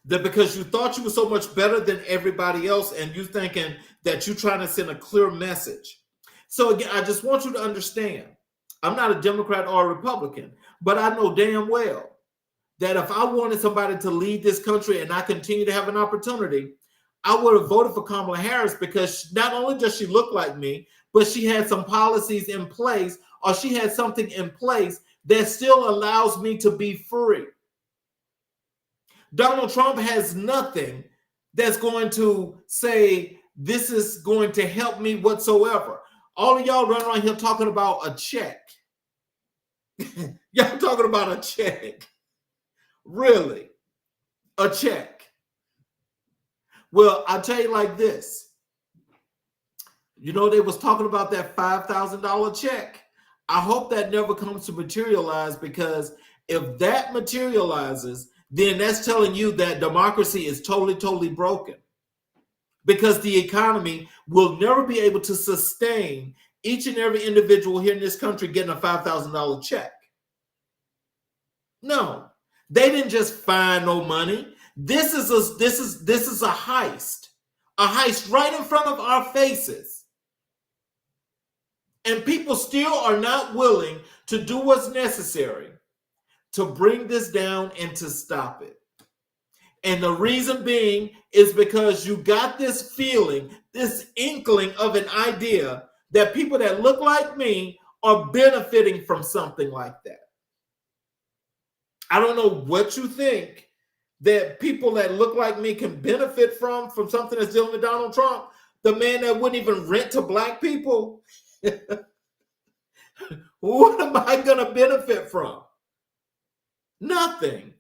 that because you thought you were so much better than everybody else and you thinking that you're trying to send a clear message. So again, I just want you to understand, I'm not a Democrat or a Republican, but I know damn well that if I wanted somebody to lead this country and I continue to have an opportunity, I would have voted for Kamala Harris because not only does she look like me, but she had some policies in place, or she had something in place that still allows me to be free. Donald Trump has nothing that's going to say this is going to help me whatsoever. All of y'all run around here talking about a check. Y'all talking about a check. Really? A check. Well, I'll tell you like this. You know, they was talking about that $5,000 check. I hope that never comes to materialize, because if that materializes, then that's telling you that democracy is totally, totally broken. Because the economy will never be able to sustain each and every individual here in this country getting a $5,000 check. No, they didn't just find no money. This is a heist right in front of our faces. And people still are not willing to do what's necessary to bring this down and to stop it. And the reason being is because you got this feeling, this inkling of an idea that people that look like me are benefiting from something like that. I don't know what you think that people that look like me can benefit from something that's dealing with Donald Trump, the man that wouldn't even rent to black people. What am I going to benefit from? Nothing.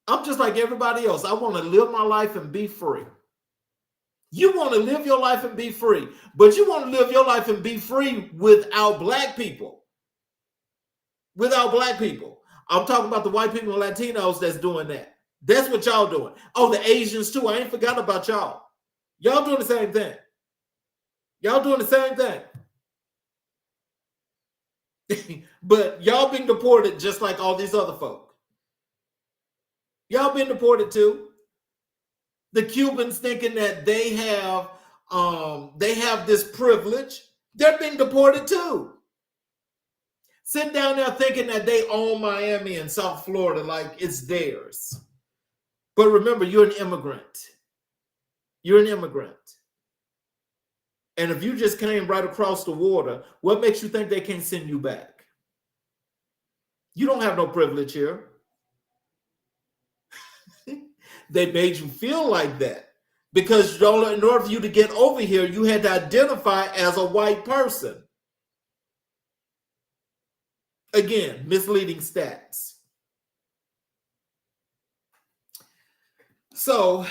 I'm just like everybody else. I want to live my life and be free. You want to live your life and be free, but you want to live your life and be free without black people. Without black people. I'm talking about the white people and Latinos that's doing that. That's what y'all doing. Oh, the Asians too. I ain't forgot about y'all. Y'all doing the same thing. Y'all doing the same thing. But y'all being deported just like all these other folk. Y'all been deported too. The Cubans thinking that they have this privilege. They're being deported too. Sitting down there thinking that they own Miami and South Florida like it's theirs. But remember, you're an immigrant. You're an immigrant. And if you just came right across the water, what makes you think they can't send you back? You don't have no privilege here. They made you feel like that because in order for you to get over here, you had to identify as a white person. Again, misleading stats. So,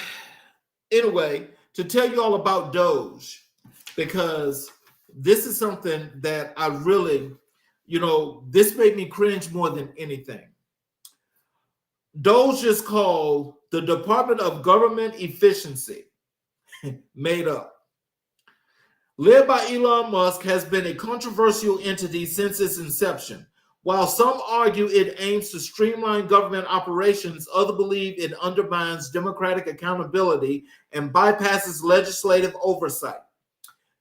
anyway, to tell you all about Doge, because this is something that I really, this made me cringe more than anything. Doge is called the Department of Government Efficiency, made up. Led by Elon Musk, has been a controversial entity since its inception. While some argue it aims to streamline government operations, others believe it undermines democratic accountability and bypasses legislative oversight.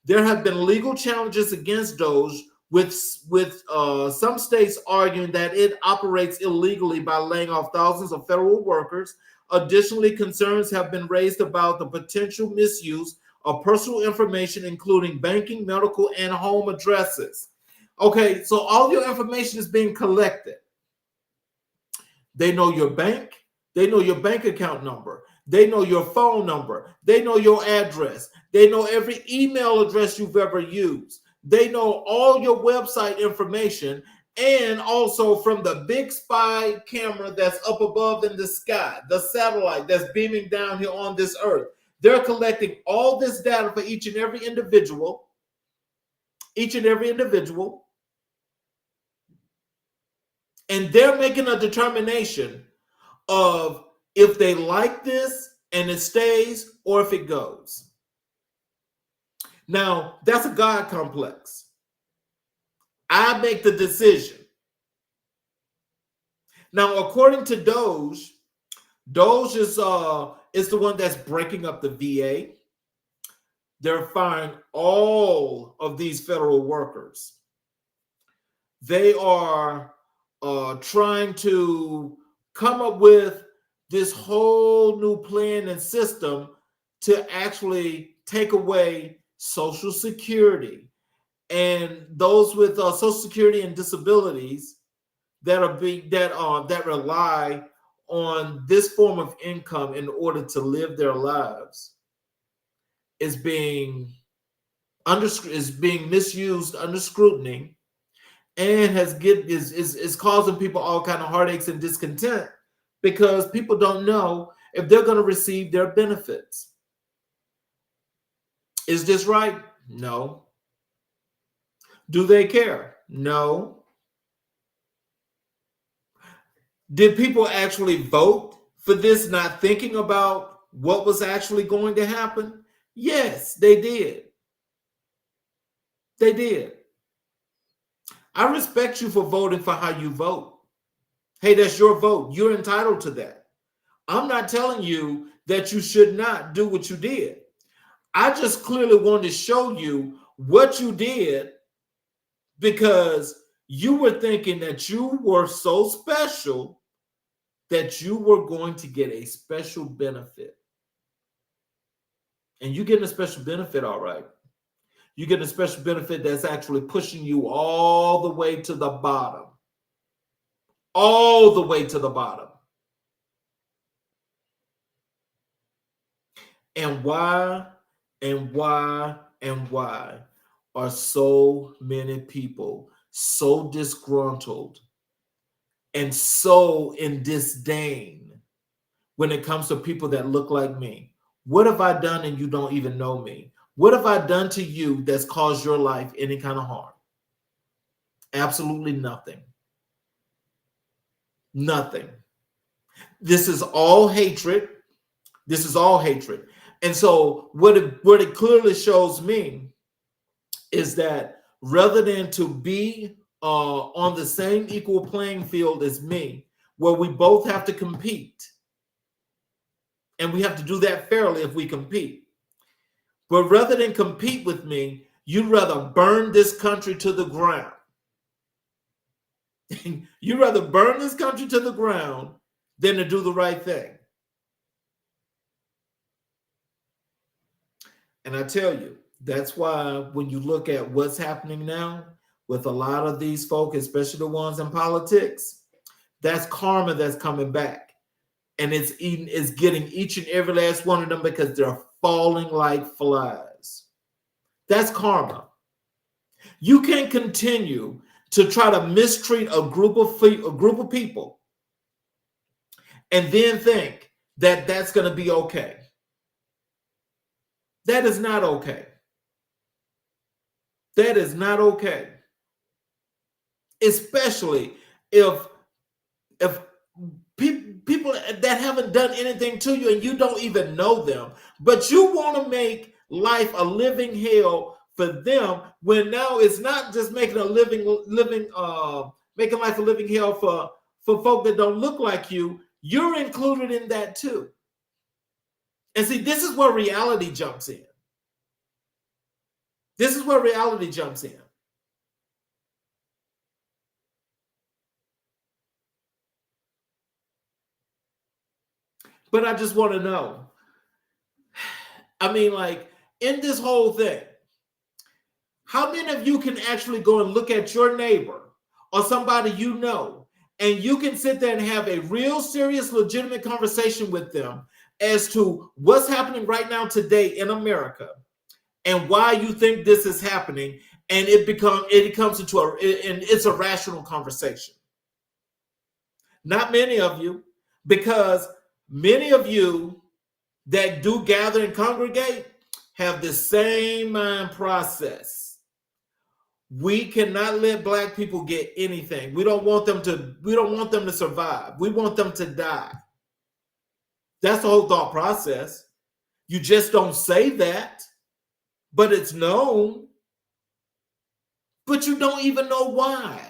There have been legal challenges against Doge, with some states arguing that it operates illegally by laying off thousands of federal workers. Additionally, concerns have been raised about the potential misuse of personal information, including banking, medical, and home addresses. Okay, so all your information is being collected. They know your bank. They know your bank account number. They know your phone number. They know your address. They know every email address you've ever used. They know all your website information, and also from the big spy camera that's up above in the sky, the satellite that's beaming down here on this earth. They're collecting all this data for each and every individual. And they're making a determination of if they like this and it stays or if it goes. Now, that's a God complex. I make the decision. Now, according to Doge is the one that's breaking up the VA. They're firing all of these federal workers. They are trying to come up with this whole new plan and system to actually take away Social Security and those with Social Security and disabilities that rely on this form of income in order to live their lives is being misused under scrutiny, and is causing people all kind of heartaches and discontent because people don't know if they're going to receive their benefits. Is this right? No. Do they care? No. Did people actually vote for this not thinking about what was actually going to happen? Yes, they did. They did. I respect you for voting for how you vote. Hey, that's your vote. You're entitled to that. I'm not telling you that you should not do what you did. I just clearly wanted to show you what you did because you were thinking that you were so special that you were going to get a special benefit. And you're getting a special benefit, all right. You're getting a special benefit that's actually pushing you all the way to the bottom. All the way to the bottom. And why are so many people so disgruntled and so in disdain when it comes to people that look like me? What have I done and you don't even know me? What have I done to you that's caused your life any kind of harm? Absolutely nothing. Nothing. This is all hatred. This is all hatred. And so what it clearly shows me is that rather than to be on the same equal playing field as me, where we both have to compete, and we have to do that fairly if we compete. But rather than compete with me, you'd rather burn this country to the ground. You'd rather burn this country to the ground than to do the right thing. And I tell you, that's why when you look at what's happening now with a lot of these folk, especially the ones in politics, that's karma that's coming back. And it's getting each and every last one of them because they're falling like flies. That's karma. You can't continue to try to mistreat a group of people and then think that that's going to be okay. That is not okay. That is not okay. Especially if people that haven't done anything to you and you don't even know them, but you want to make life a living hell for them, when now it's not just making making life a living hell for folk that don't look like you. You're included in that too. And see, this is where reality jumps in. This is where reality jumps in. But I just want to know. I mean, like, in this whole thing, how many of you can actually go and look at your neighbor or somebody you know, and you can sit there and have a real serious, legitimate conversation with them as to what's happening right now today in America and why you think this is happening, and it comes into it's a rational conversation. Not many of you, because many of you that do gather and congregate have the same mind process. We cannot let Black people get anything. We don't want them to survive. We want them to die. That's the whole thought process. You just don't say that, but it's known. But you don't even know why.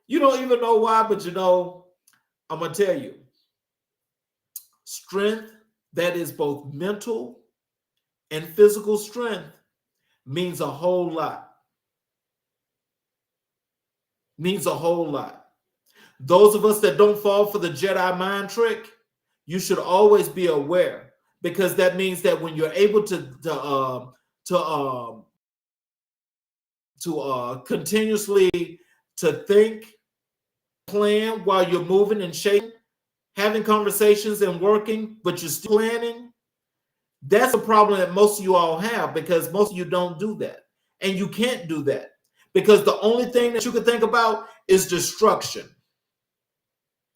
You don't even know why, but I'm going to tell you. Strength that is both mental and physical strength means a whole lot. Means a whole lot. Those of us that don't fall for the Jedi mind trick, you should always be aware, because that means that when you're able to continuously to think, plan while you're moving and shaking, having conversations and working, but you're still planning, that's a problem that most of you all have, because most of you don't do that. And you can't do that, because the only thing that you can think about is destruction.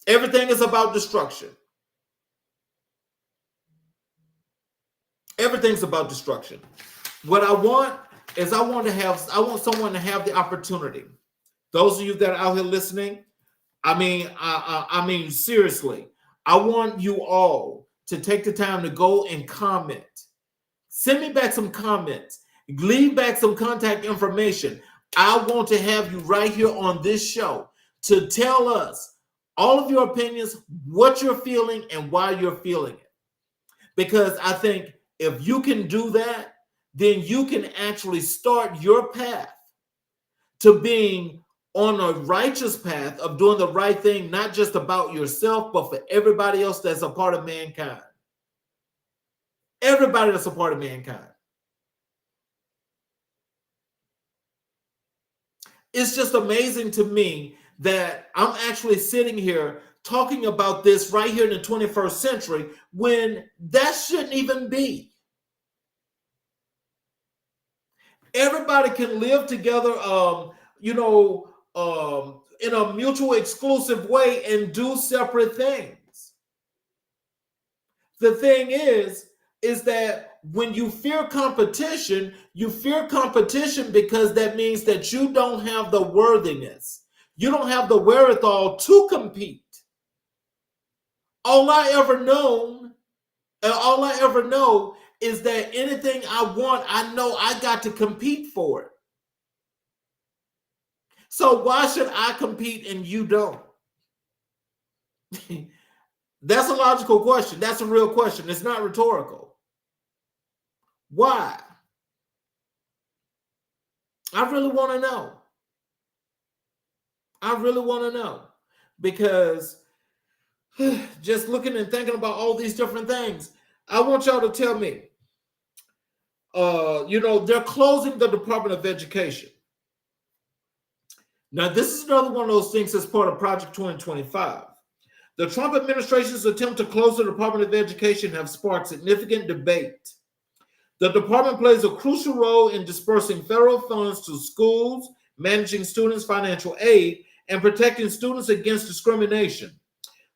Everything is about destruction. Everything's about destruction. What I want is I want someone to have the opportunity. Those of you that are out here listening, I mean, seriously, I want you all to take the time to go and comment. Send me back some comments. Leave back some contact information. I want to have you right here on this show to tell us all of your opinions, what you're feeling, and why you're feeling it. Because I think if you can do that, then you can actually start your path to being on a righteous path of doing the right thing, not just about yourself, but for everybody else that's a part of mankind. Everybody that's a part of mankind. It's just amazing to me that I'm actually sitting here talking about this right here in the 21st century when that shouldn't even be. Everybody can live together, in a mutual exclusive way and do separate things. The thing is that when you fear competition because that means that you don't have the worthiness. You don't have the wherewithal to compete. All I ever know is that anything I want, I know I got to compete for it. So why should I compete and you don't? That's a logical question. That's a real question. It's not rhetorical. Why? I really want to know. Because just looking and thinking about all these different things, I want y'all to tell me, they're closing the Department of Education. Now, this is another one of those things that's part of Project 2025. The Trump administration's attempt to close the Department of Education have sparked significant debate. The department plays a crucial role in dispersing federal funds to schools, managing students' financial aid, and protecting students against discrimination.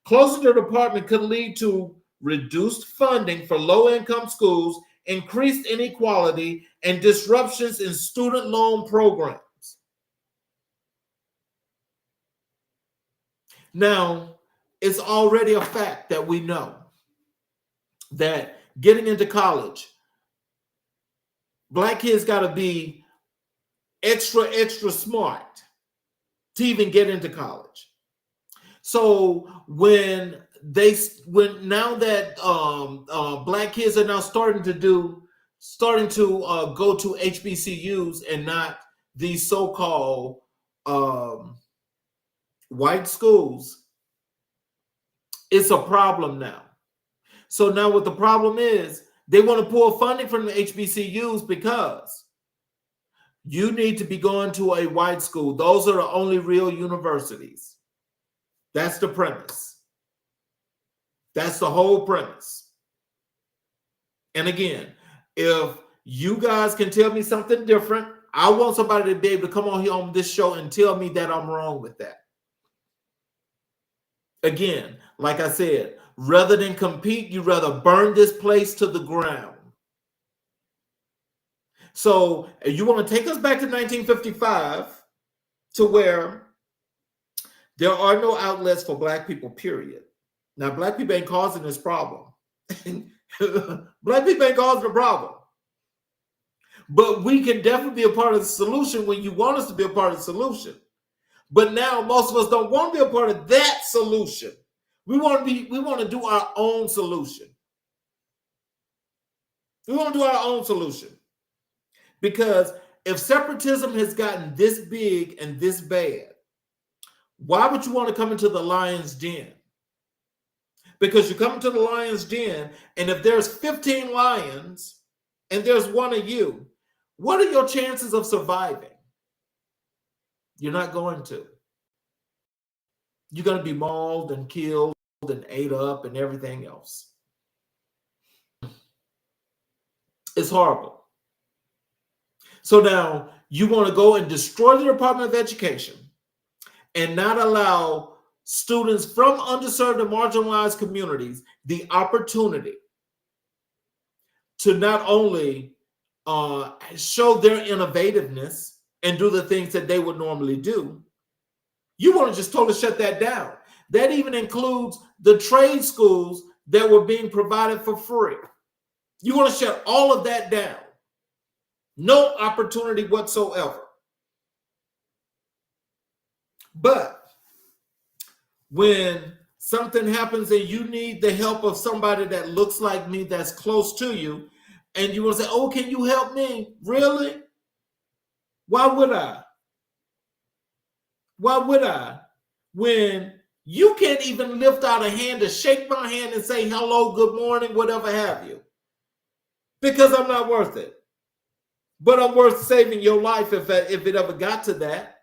Closing the department could lead to reduced funding for low-income schools, increased inequality, and disruptions in student loan programs. Now, it's already a fact that we know that getting into college, Black kids got to be extra smart to even get into college. So when now that Black kids are now starting to go to HBCUs and not these so-called white schools, it's a problem now. So now what the problem is, they want to pull funding from the HBCUs because you need to be going to a white school. Those are the only real universities. That's the premise. That's the whole premise. And again, if you guys can tell me something different, I want somebody to be able to come on here on this show and tell me that I'm wrong with that. Again, like I said, rather than compete, you'd rather burn this place to the ground. So you want to take us back to 1955 to where there are no outlets for Black people, period. Now, Black people ain't causing this problem. Black people ain't causing the problem. But we can definitely be a part of the solution when you want us to be a part of the solution. But now most of us don't want to be a part of that solution. We want to do our own solution. We want to do our own solution. Because if separatism has gotten this big and this bad, why would you want to come into the lion's den? Because you come into the lion's den, and if there's 15 lions and there's one of you, what are your chances of surviving? You're not going to. You're going to be mauled and killed and ate up and everything else. It's horrible. So now you want to go and destroy the Department of Education and not allow students from underserved and marginalized communities the opportunity to not only show their innovativeness and do the things that they would normally do. You want to just totally shut that down. That even includes the trade schools that were being provided for free. You want to shut all of that down. No opportunity whatsoever. But when something happens and you need the help of somebody that looks like me, that's close to you, and you want to say, oh, can you help me? Really? Why would I? Why would I? When you can't even lift out a hand to shake my hand and say hello, good morning, whatever have you. Because I'm not worth it. But I'm worth saving your life if it ever got to that.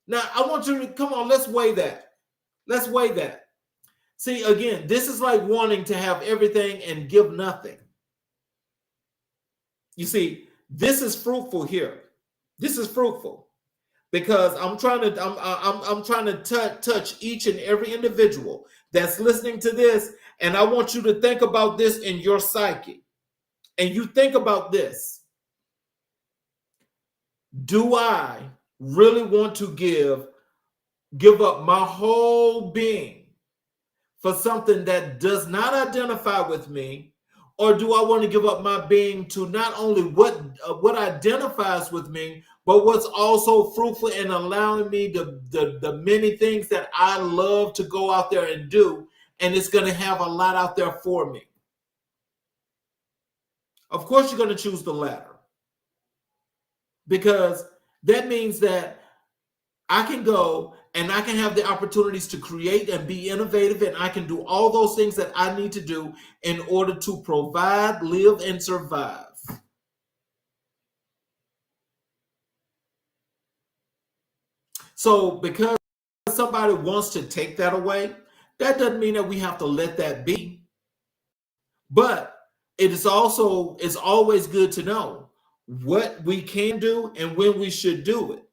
Now, I want you to, come on, let's weigh that. Let's weigh that. See, again, this is like wanting to have everything and give nothing. You see, this is fruitful here. This is fruitful because I'm trying to touch each and every individual that's listening to this, and I want you to think about this in your psyche. And you think about this. Do I really want to give up my whole being for something that does not identify with me? Or do I want to give up my being to not only what identifies with me, but what's also fruitful and allowing me the many things that I love to go out there and do, and it's going to have a lot out there for me? Of course, you're going to choose the latter, because that means that I can go and I can have the opportunities to create and be innovative, and I can do all those things that I need to do in order to provide, live, and survive. So because somebody wants to take that away, that doesn't mean that we have to let that be. But it is also, it's always good to know what we can do and when we should do it.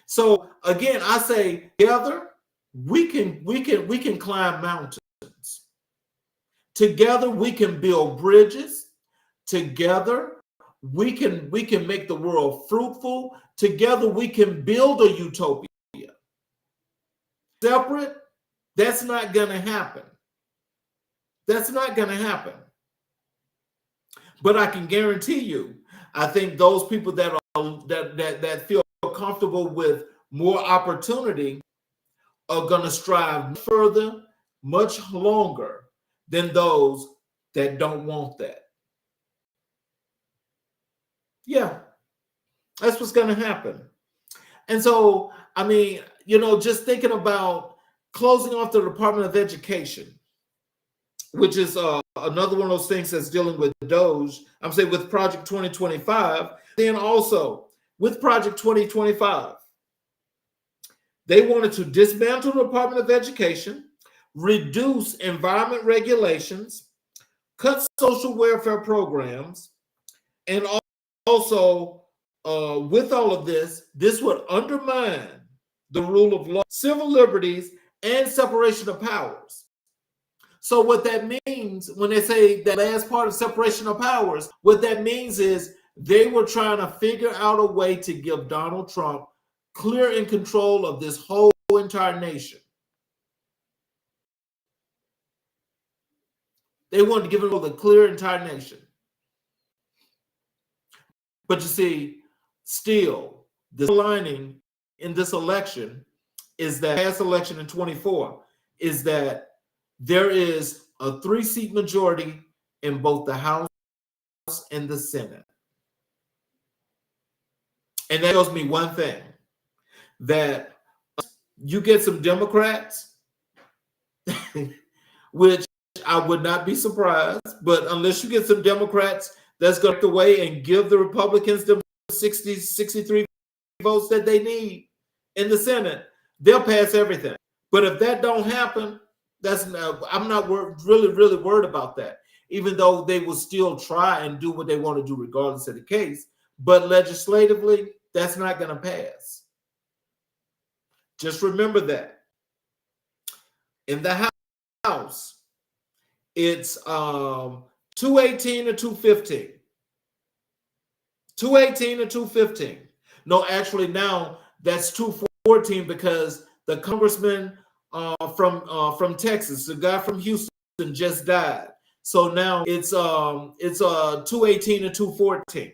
So again, I say together we can climb mountains. Together we can build bridges. Together we can make the world fruitful. Together we can build a utopia. Separate, that's not going to happen. That's not going to happen. But I can guarantee you, I think those people that feel comfortable with more opportunity are going to strive further, much longer than those that don't want that. Yeah, that's what's going to happen. And so, I mean, just thinking about closing off the Department of Education, which is another one of those things that's dealing with Doge. I'm saying with Project 2025, then also with Project 2025, they wanted to dismantle the Department of Education, reduce environment regulations, cut social welfare programs, and also with all of this would undermine the rule of law, civil liberties, and separation of powers. So what that means when they say that last part of separation of powers, what that means is they were trying to figure out a way to give Donald Trump clear in control of this whole entire nation. They wanted to give him the clear entire nation. But you see, still, the lining in this election is that past election in 24, is that there is a 3-seat majority in both the House and the Senate. And that tells me one thing, that you get some Democrats, which I would not be surprised, but unless you get some Democrats that's going to away and give the Republicans the 60, 63 votes that they need in the Senate, they'll pass everything. But if that don't happen, I'm not really worried about that, even though they will still try and do what they want to do regardless of the case. But legislatively, that's not going to pass. Just remember that. In the House, it's 218 or 215. 218 or 215. No, actually now that's 214 because the congressman from Texas, the guy from Houston, just died. So now it's 218 or 214.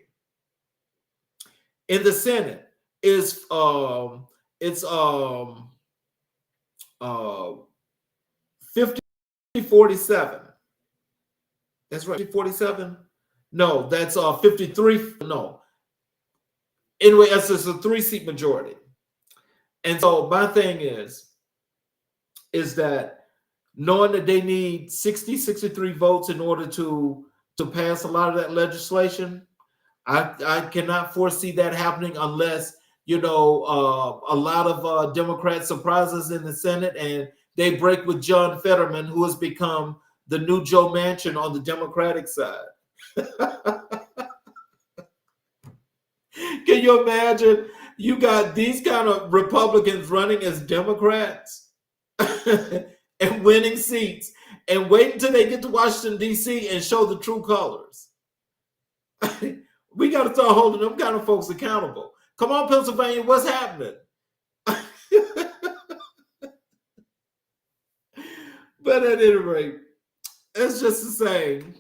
In the Senate is it's 50-47. That's right, 47. No, that's 53. No. Anyway, it's just a 3-seat majority. And so my thing is that knowing that they need 60, 63 votes in order to pass a lot of that legislation, I cannot foresee that happening unless, a lot of Democrats surprise us in the Senate and they break with John Fetterman, who has become the new Joe Manchin on the Democratic side. Can you imagine? You got these kind of Republicans running as Democrats and winning seats and wait until they get to Washington, D.C. and show the true colors. We got to start holding them kind of folks accountable. Come on, Pennsylvania, what's happening? But at any rate, it's just the same.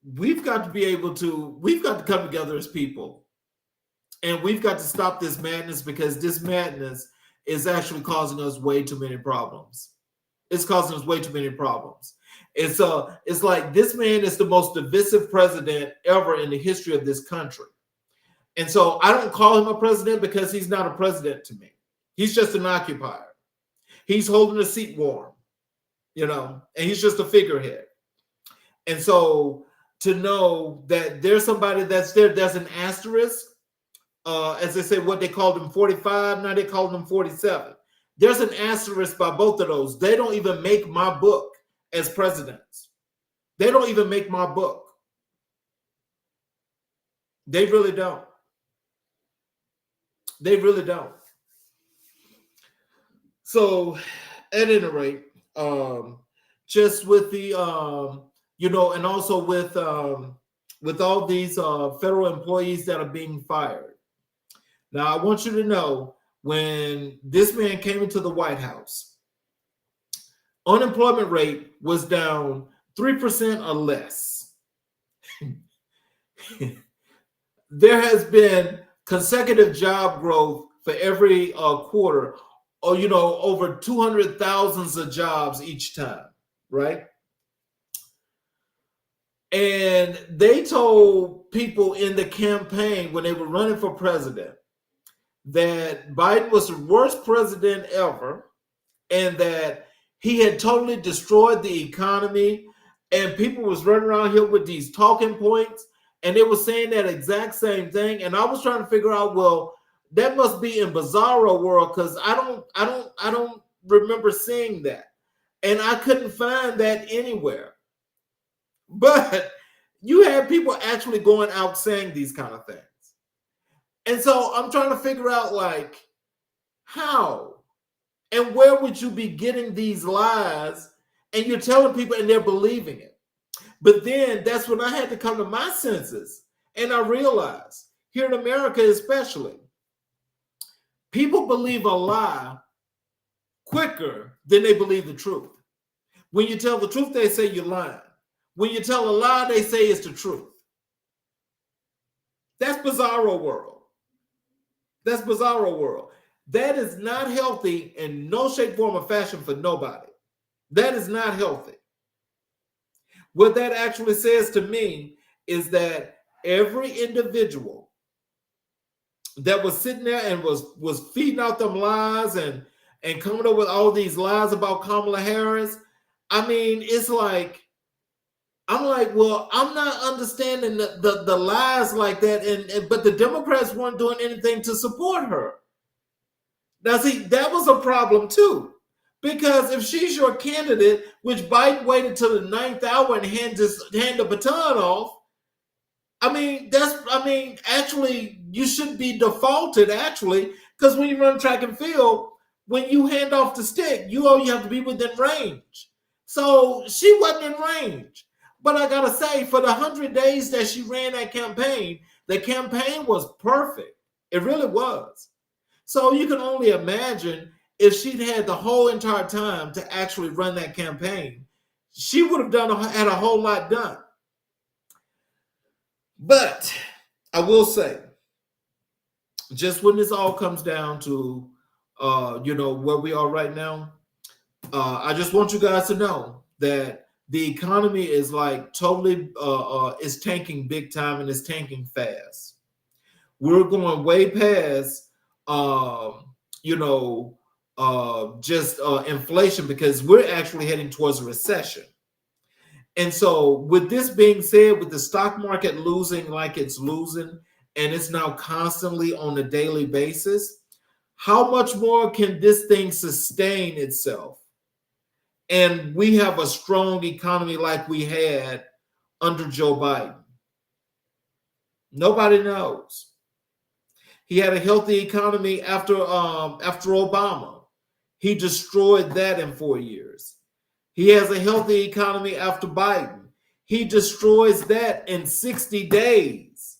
We've got to come together as people. And we've got to stop this madness, because this madness is actually causing us way too many problems. It's causing us way too many problems. It's like this man is the most divisive president ever in the history of this country. And so I don't call him a president because he's not a president to me. He's just an occupier. He's holding the seat warm, and he's just a figurehead. And so to know that there's somebody that's there, there's an asterisk, as they say, what they called him 45, now they call him 47. There's an asterisk by both of those. They don't even make my book as presidents. They don't even make my book. They really don't. They really don't. So at any rate, just with the, and also with all these federal employees that are being fired. Now, I want you to know, when this man came into the White House, unemployment rate was down 3% or less. There has been consecutive job growth for every quarter, or over 200,000 of jobs each time, right? And they told people in the campaign when they were running for president that Biden was the worst president ever, and that he had totally destroyed the economy. And people was running around here with these talking points, and they were saying that exact same thing. And I was trying to figure out, well, that must be in Bizarro world, because I don't remember seeing that, and I couldn't find that anywhere. But you had people actually going out saying these kind of things, and so I'm trying to figure out, like, how and where would you be getting these lies, and you're telling people and they're believing it. But then that's when I had to come to my senses, and I realized here in America especially, people believe a lie quicker than they believe the truth. When you tell the truth, they say you're lying. When you tell a lie, they say it's the truth. That's Bizarro world. That's Bizarro world. That is not healthy in no shape, form, or fashion for nobody. That is not healthy. What that actually says to me is that every individual that was sitting there and was feeding out them lies and coming up with all these lies about Kamala Harris, I mean, it's like, I'm like, well, I'm not understanding the lies like that, but the Democrats weren't doing anything to support her. Now, see, that was a problem too, because if she's your candidate, which Biden waited till the 9th hour and hand the baton off, actually, you should be defaulted, actually, because when you run track and field, when you hand off the stick, you have to be within range. So she wasn't in range. But I gotta say, for the 100 days that she ran that campaign, the campaign was perfect. It really was. So you can only imagine if she'd had the whole entire time to actually run that campaign, she would have had a whole lot done. But I will say, just when this all comes down to, where we are right now, I just want you guys to know that the economy is like totally is tanking big time, and it's tanking fast. We're going way past, inflation, because we're actually heading towards a recession. And so, with this being said, with the stock market losing like it's losing, and it's now constantly on a daily basis, how much more can this thing sustain itself? And we have a strong economy like we had under Joe Biden. Nobody knows. He had a healthy economy after Obama. He destroyed that in 4 years. He has a healthy economy after Biden. He destroys that in 60 days.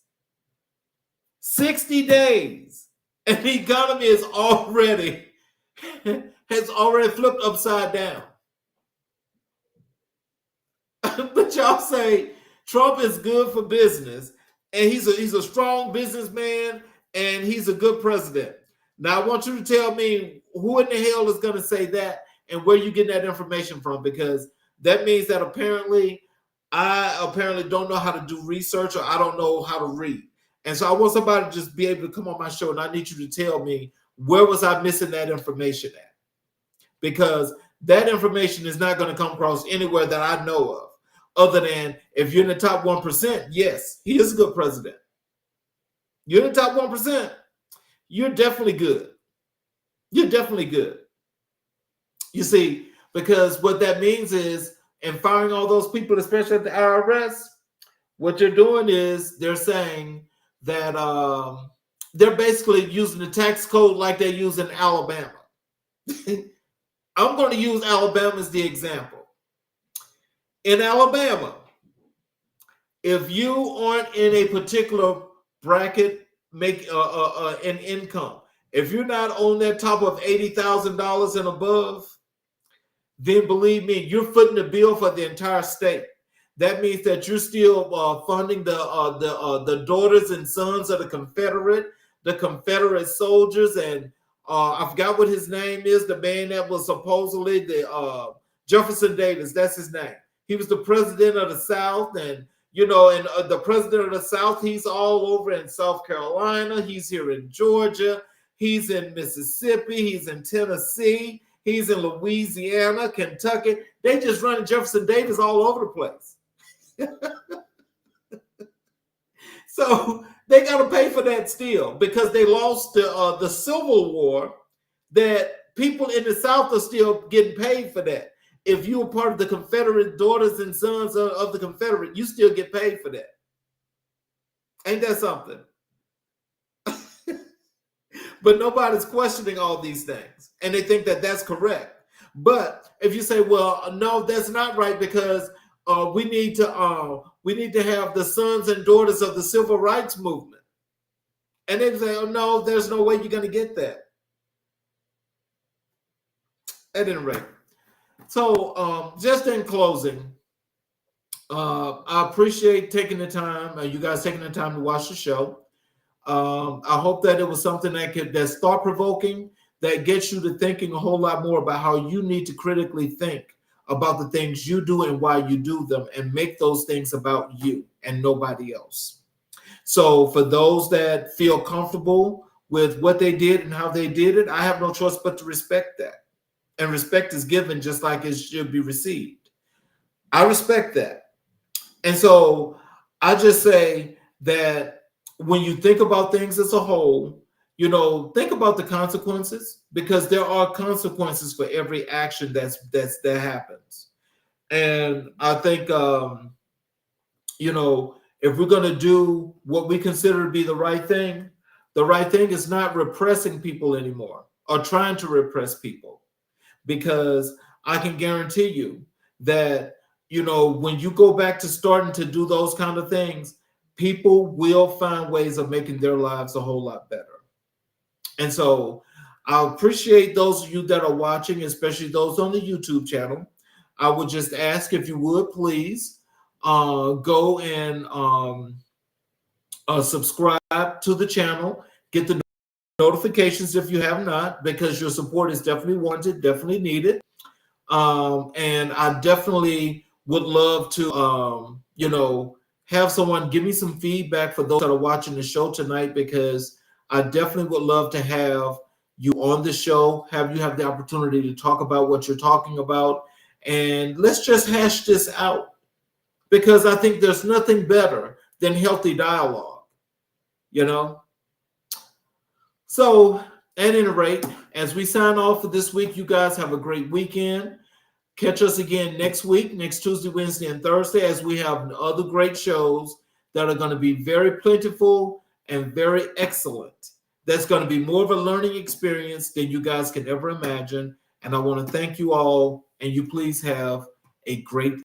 60 days. And the economy has already flipped upside down. But y'all say Trump is good for business, and he's a strong businessman, and he's a good president. Now I want you to tell me who in the hell is going to say that, and where you getting that information from, because that means that I don't know how to do research, or I don't know how to read. And so I want somebody to just be able to come on my show, and I need you to tell me, where was I missing that information at? Because that information is not going to come across anywhere that I know of, other than if you're in the top 1%, yes, he is a good president. You're in the top 1%, you're definitely good. You're definitely good. You see, because what that means is, in firing all those people, especially at the IRS, what you're doing is they're saying that they're basically using the tax code like they use in Alabama. I'm going to use Alabama as the example. In Alabama, if you aren't in a particular bracket, in income, if you're not on that top of $80,000 and above, then believe me, you're footing the bill for the entire state. That means that you're still funding the daughters and sons of the Confederate soldiers, and I forgot what his name is. The man that was supposedly the Jefferson Davis. That's his name. He was the president of the South, and the president of the South. He's all over in South Carolina. He's here in Georgia. He's in Mississippi. He's in Tennessee. He's in Louisiana, Kentucky. They just running Jefferson Davis all over the place. So they got to pay for that still, because they lost the Civil War. That people in the South are still getting paid for that. If you were part of the Confederate daughters and sons of the Confederate, you still get paid for that. Ain't that something? But nobody's questioning all these things, and they think that that's correct. But if you say, well, no, that's not right, because we need to have the sons and daughters of the civil rights movement, and they say, oh no, there's no way you're going to get that. At any rate, so just in closing, I appreciate taking the time, you guys taking the time to watch the show. I hope that it was something that's thought provoking, that gets you to thinking a whole lot more about how you need to critically think about the things you do and why you do them, and make those things about you and nobody else. So for those that feel comfortable with what they did and how they did it, I have no choice but to respect that. And respect is given just like it should be received. I respect that. And so I just say that when you think about things as a whole, think about the consequences, because there are consequences for every action that happens. And I think if we're going to do what we consider to be the right thing is not repressing people anymore or trying to repress people, because I can guarantee you that, when you go back to starting to do those kind of things, people will find ways of making their lives a whole lot better. And so I appreciate those of you that are watching, especially those on the YouTube channel. I would just ask if you would please go and subscribe to the channel, get the notifications if you have not, because your support is definitely wanted, definitely needed. And I definitely would love to, have someone give me some feedback for those that are watching the show tonight, because I definitely would love to have you on the show, have you have the opportunity to talk about what you're talking about. And let's just hash this out, because I think there's nothing better than healthy dialogue, So, at any rate, as we sign off for this week, you guys have a great weekend. Catch us again next week, next Tuesday, Wednesday, and Thursday, as we have other great shows that are going to be very plentiful and very excellent. That's going to be more of a learning experience than you guys can ever imagine. And I want to thank you all, and you please have a great